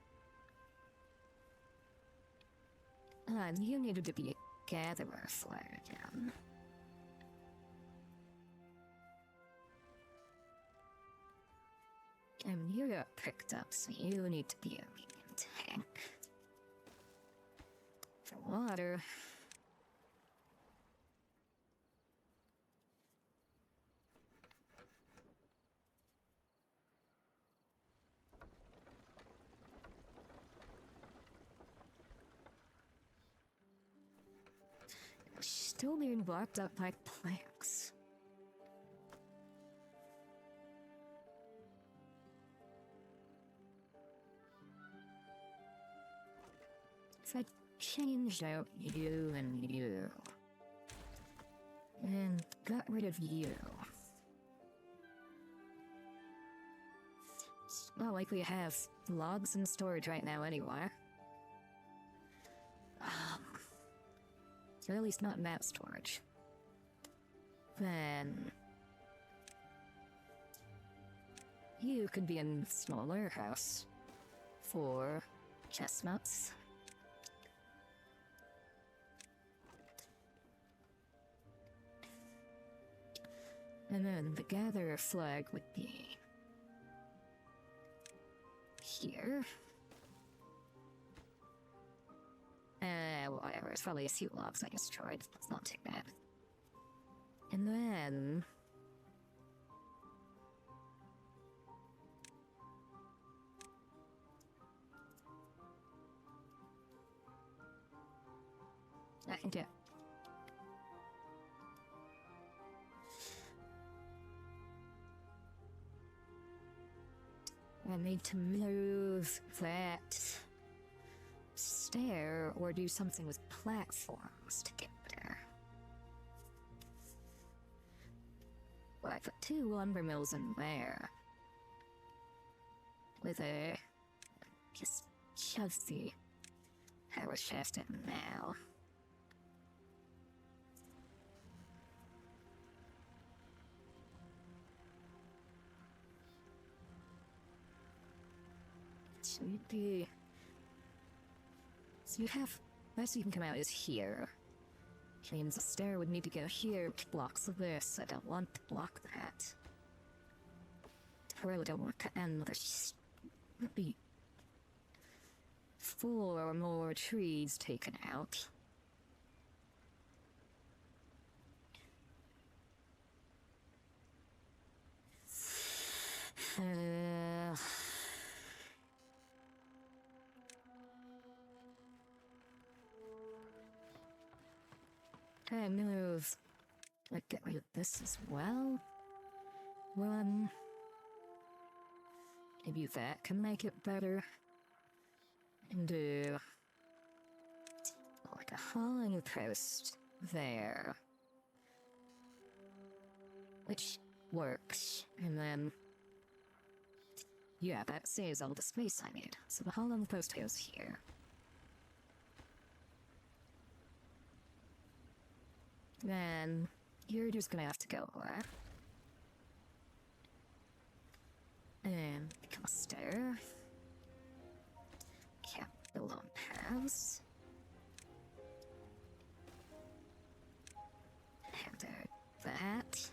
You needed to be a gatherer flyer again. And you got picked up, so you need to be a medium tank. For water. Still being blocked up by planks. If I changed out you and you, and got rid of you, it's not likely to have logs in storage right now anyway. Or at least not map storage. Then you could be in a small warehouse for chestnuts. And then the gatherer flag would be here. Whatever, it's probably a few logs I destroyed. It's not too bad. And then I can do it. I need to move that stair or do something with platforms to get there. Well, I put 2 lumber mills in there. With a just shove the power shaft in now. Should be. So you have, best you can come out is here. Which means the stair would need to go here, which blocks this. I don't want to block that. I really don't want to end. There's just would be 4 or more trees taken out. I move. I'd get rid of this as well. Maybe that can make it better. And do like a hauling post there. Which works. And then yeah, that saves all the space I need. So the hauling post goes here. Then you're just gonna have to go there. And become a stair. Can't build on paths. And that.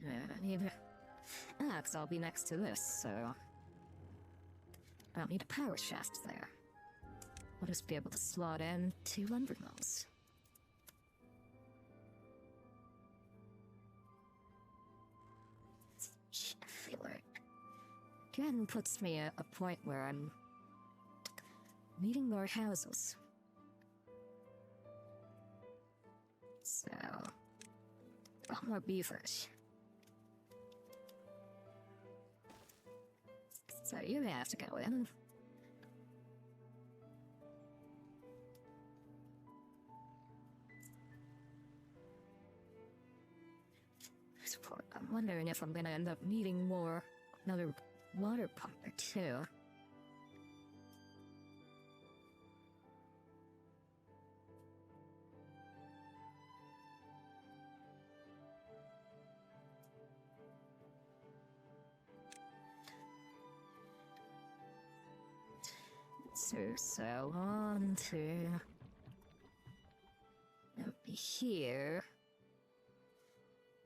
I need... because I'll be next to this, so... I don't need a power shaft there. I'll just be able to slot in 2 lumber mills. I feel like again puts me at a point where I'm needing more houses. So, a lot more beavers. So you have to go in. I'm wondering if I'm gonna end up needing another water pump or 2. So on to be here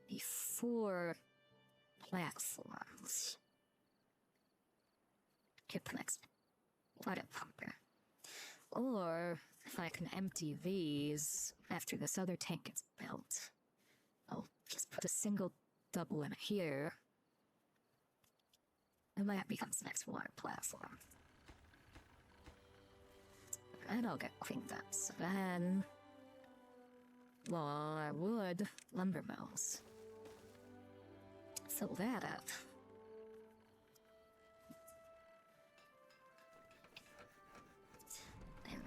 before platforms. Get the next water pumper. Or if I can empty these after this other tank gets built, I'll just put a single double in here. And that becomes the next water platform. And I'll get cleaned up. So then, more wood lumber mills. Fill that up. And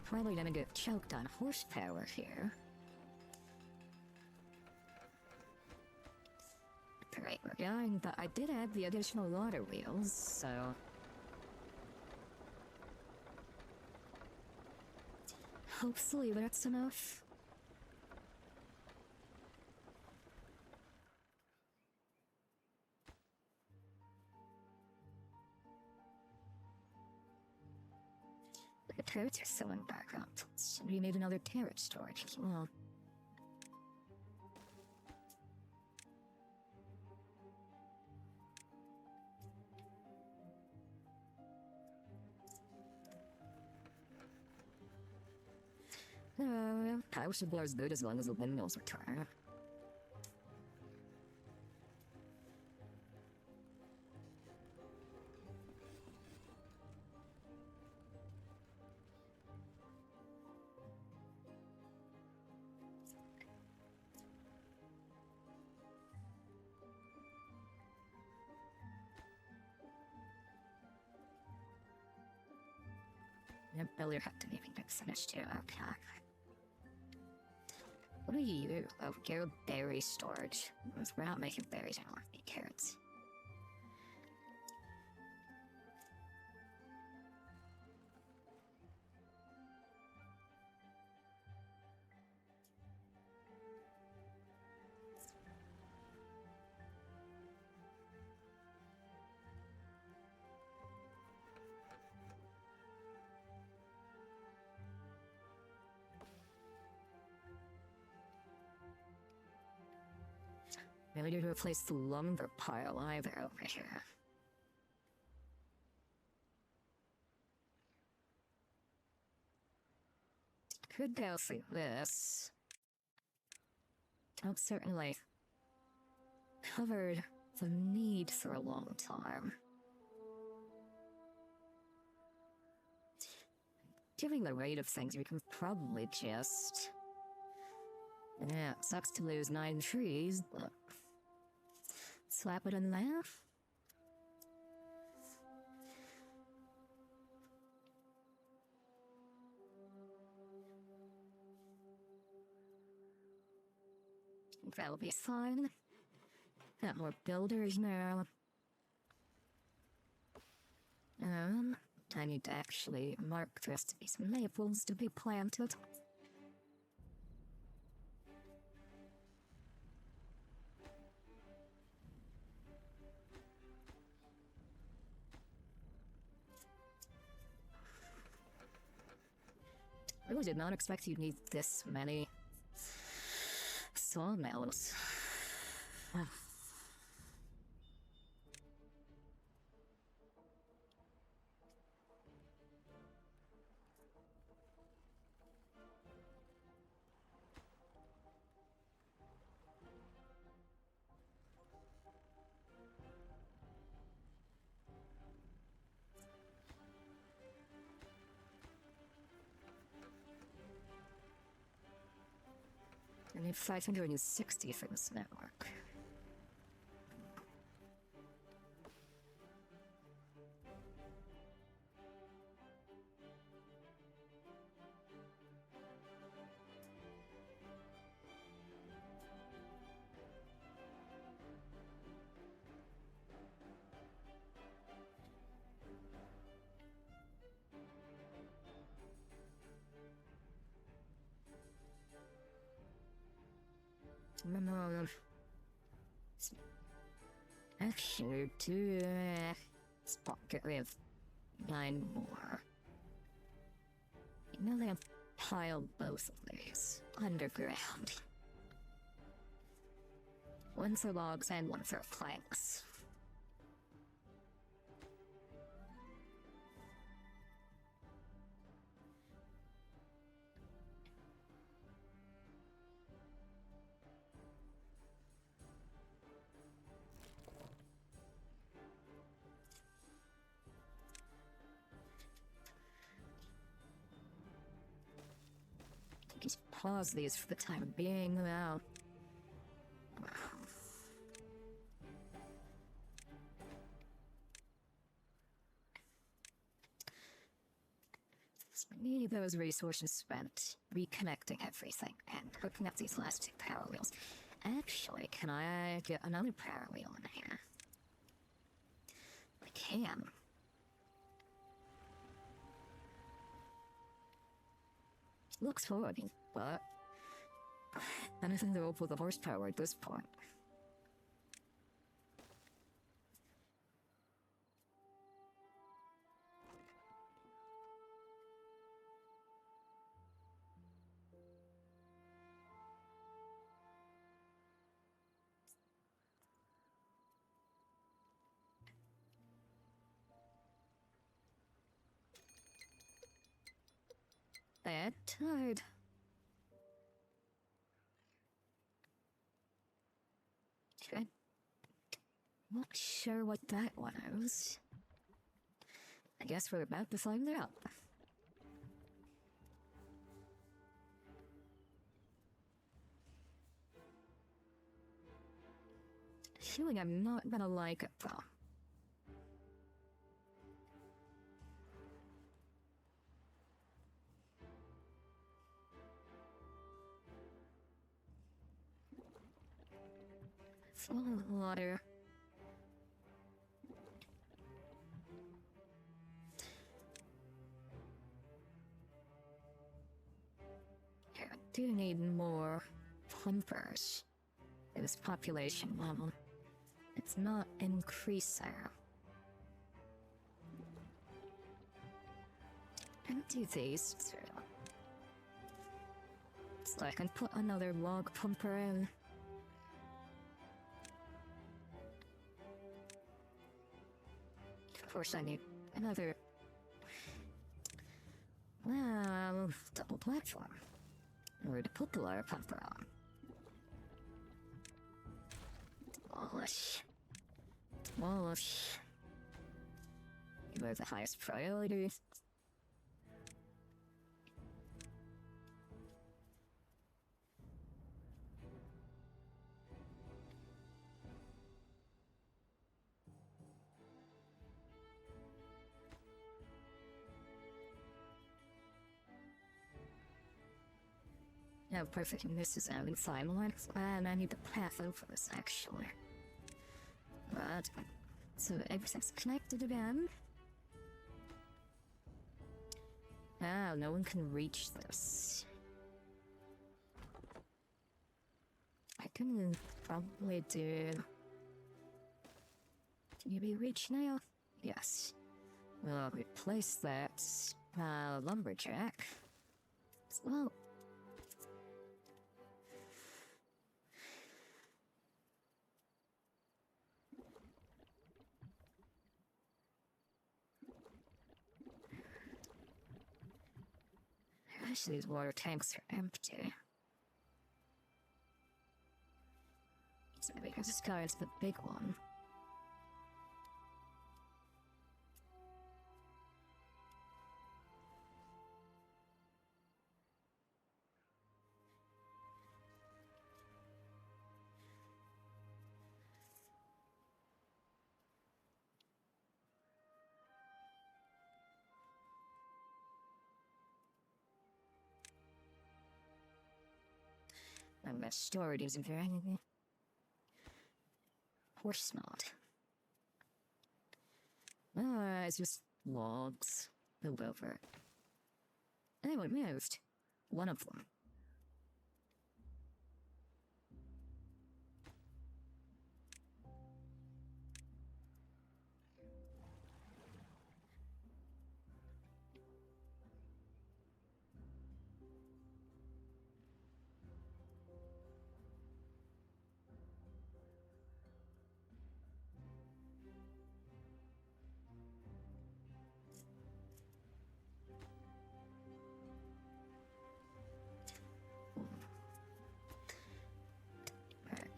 probably gonna get choked on horsepower here. Great, we're going, but I did add the additional water wheels, so hopefully that's enough. The turrets are filling back up, so we need another turret storage as well. Power should be as good as long as the windmills return. Yep, earlier had to even get finished too, okay. What are you? Oh, you're berry storage. We're not making berries anymore, we need carrots. Maybe need to replace the lumber pile either over here. Could go for this. I've certainly covered the need for a long time. Given the rate of things, we can probably just... Yeah, it sucks to lose 9 trees, but... slap it in there. That'll be fine. Got more builders now. I need to actually mark the rest of these maples to be planted. I really did not expect you'd need this many sawmills. I need 560 for this network. Actually, to pocket we have 9 more. You know they have piled both of these underground. One for logs and one for planks. Just pause these for the time being now. Need those resources spent reconnecting everything and hooking up these last 2 power wheels. Actually, can I get another power wheel in here? I can. Looks forwarding, but I don't think they'll pull the horsepower at this point. Bad tide. I'm not sure what that was. I guess we're about to find out. Feeling I'm not gonna like it though. Full of water. I do need more pumpers at this population level. It's not increasing. And do these through. So I can put another log pumper in. Of course I need another, well, double platform. Or to put the water pumper on. Demolish. Demolish. You are the highest priority. No, perfect, and this is having fine lines, and I need the path over this, actually. But, so everything's connected again. Ah, no one can reach this. I can probably do... Can you be reached now? Yes. We'll replace that, lumberjack. Well... Actually, these water tanks are empty. So maybe I can just go into the big one. I'm not stored using for anything. Of course not. It's just logs. Built over. Anyway, moved. One of them.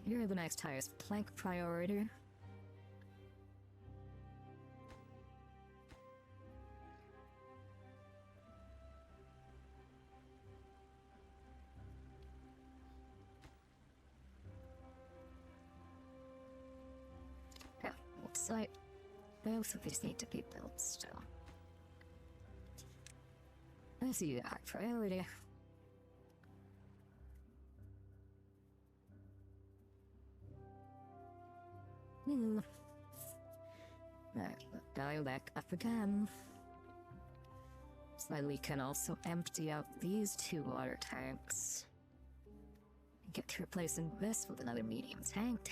You're the next highest plank priority. Yeah, looks like both of these need to be built still. I see the high priority. Dial back up again. So we can also empty out these two water tanks. Get to replacing this with another medium tank.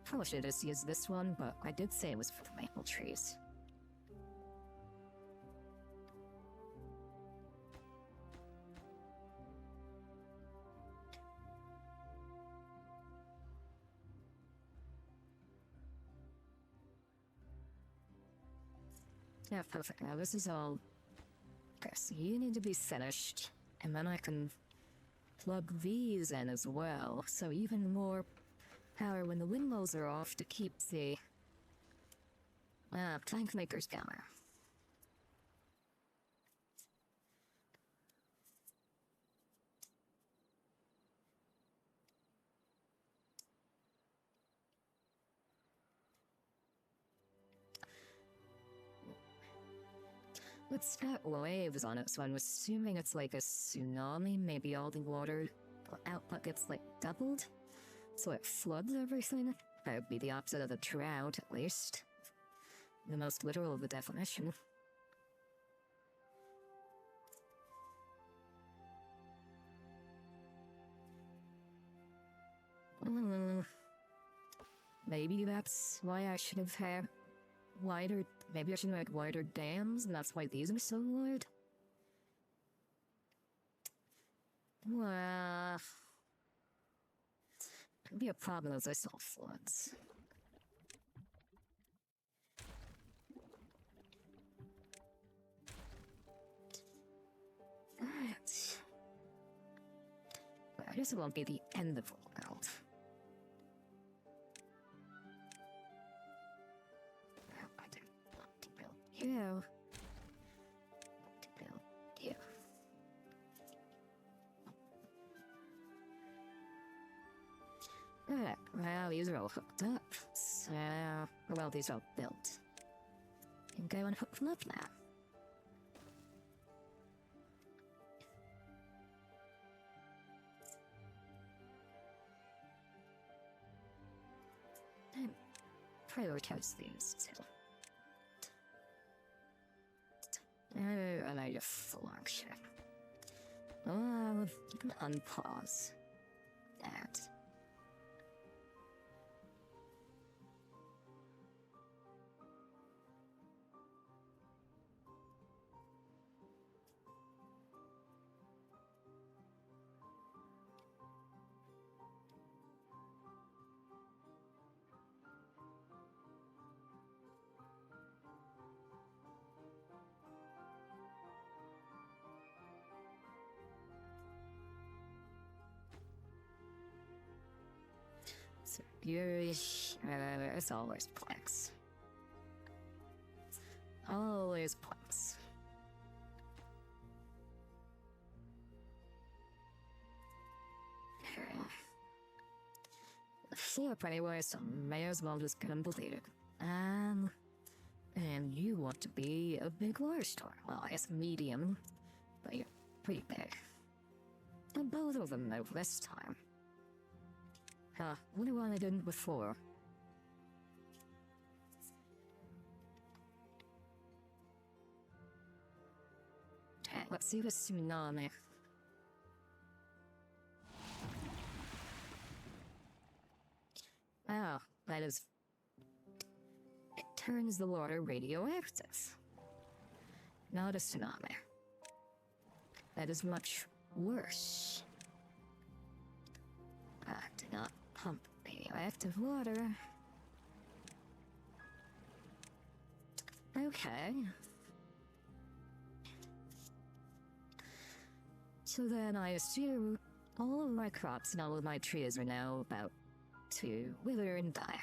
Probably should just use this one, but I did say it was for the maple trees. Yeah, perfect. Now this is all... Okay, so you need to be finished. And then I can plug these in as well. So even more power when the windmills are off to keep the... plank makers going. Let's got waves on it, so I'm assuming it's like a tsunami. Maybe all the water output gets like doubled, so it floods everything. That would be the opposite of a drought, at least. The most literal of the definition. Maybe that's why I should have had wider, maybe I should have had wider dams, and that's why these are so wide. Well, could be a problem as I saw floods. Alright. Well, I guess it won't be the end of the world. You. To build you. Alright, well, these are all hooked up. So, well, these are all built. You can go and hook them up now. And prioritize these too. And I just function. Oh, you can unpause that. So Gurish, it's always Plex. Always Plex. Flip anyway, so may as well just complete it. And you want to be a big water store. Well, I guess medium, but you're pretty big. And both of them though this time. Wonder why I didn't before. Okay, let's see this tsunami. Oh, that is... It turns the water radioactive. Not a tsunami. That is much worse. Do not pump radioactive water. Okay. So then I assume all of my crops and all of my trees are now about to wither and die.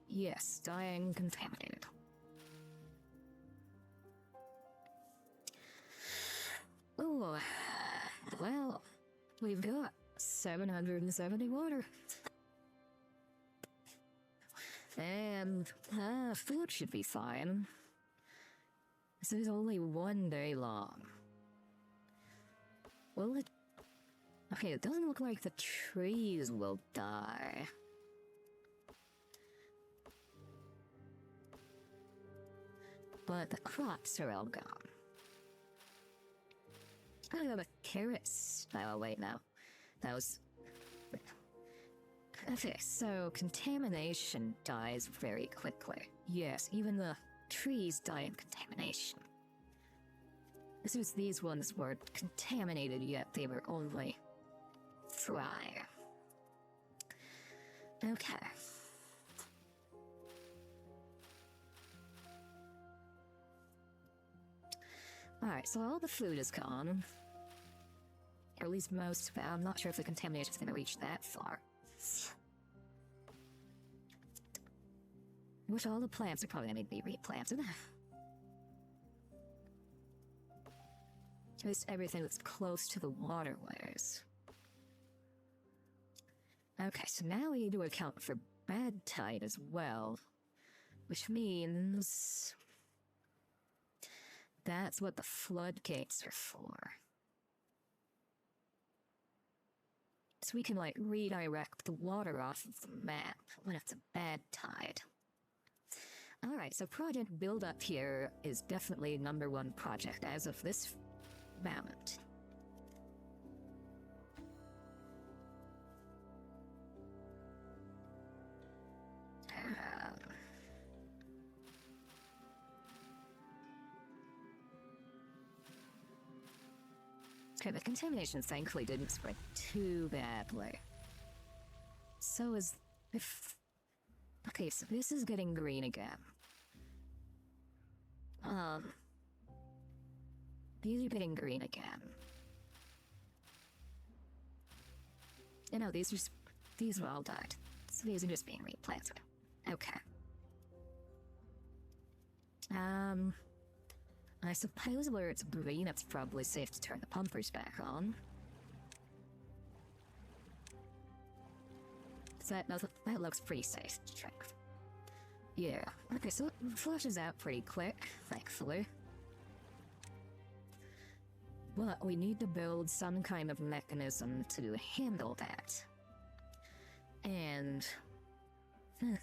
Yes, dying contaminated. Oh, well, we've got 770 water. And food should be fine. This is only 1 day long. Will it... Okay, it doesn't look like the trees will die. But the crops are all gone. I got the carrots. Oh, wait, no. That was... Okay, so contamination dies very quickly. Yes, even the trees die in contamination. As soon as these ones weren't contaminated yet, they were only dry. Okay. Alright, so all the food is gone. Or at least most of it. I'm not sure if the contamination's gonna reach that far. I wish all the plants are probably gonna need to be replanted. At least everything that's close to the waterways. Okay, so now we need to account for bad tide as well. Which means... that's what the floodgates are for. So we can, like, redirect the water off of the map when it's a bad tide. Alright, so project build-up here is definitely #1 project as of this moment. Okay, the contamination thankfully didn't spread too badly. So is... if... Okay, so this is getting green again. These are getting green again. You know, these were all died. So these are just being replanted. Okay. I suppose where it's green, it's probably safe to turn the pumpers back on. So that looks pretty safe to check. Yeah. Okay, so it flushes out pretty quick, thankfully. But we need to build some kind of mechanism to handle that. And... Alright,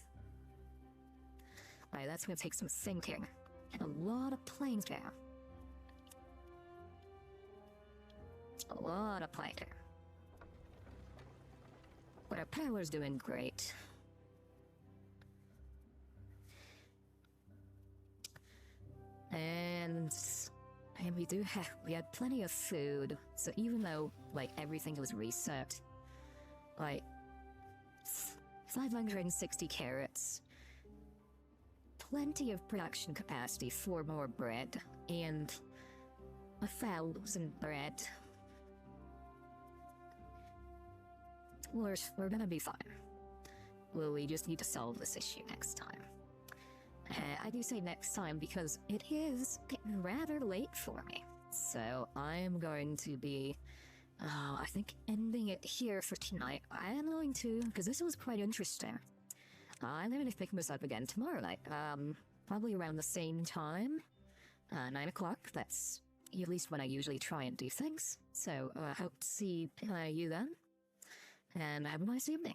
that's gonna take some thinking. And a lot of planes down. A lot of planning. But our power's doing great. And we had plenty of food, so even though, like, everything was reset, like, 560 carrots, plenty of production capacity for more bread, and 1,000 bread. We're gonna be fine. Well, we just need to solve this issue next time. I do say next time because it is getting rather late for me. So I'm going to be, I think, ending it here for tonight. I am going to, because this was quite interesting. I'm going to pick this up again tomorrow night, probably around the same time. 9 o'clock. That's at least when I usually try and do things. So, hope to see you then. And have a nice evening.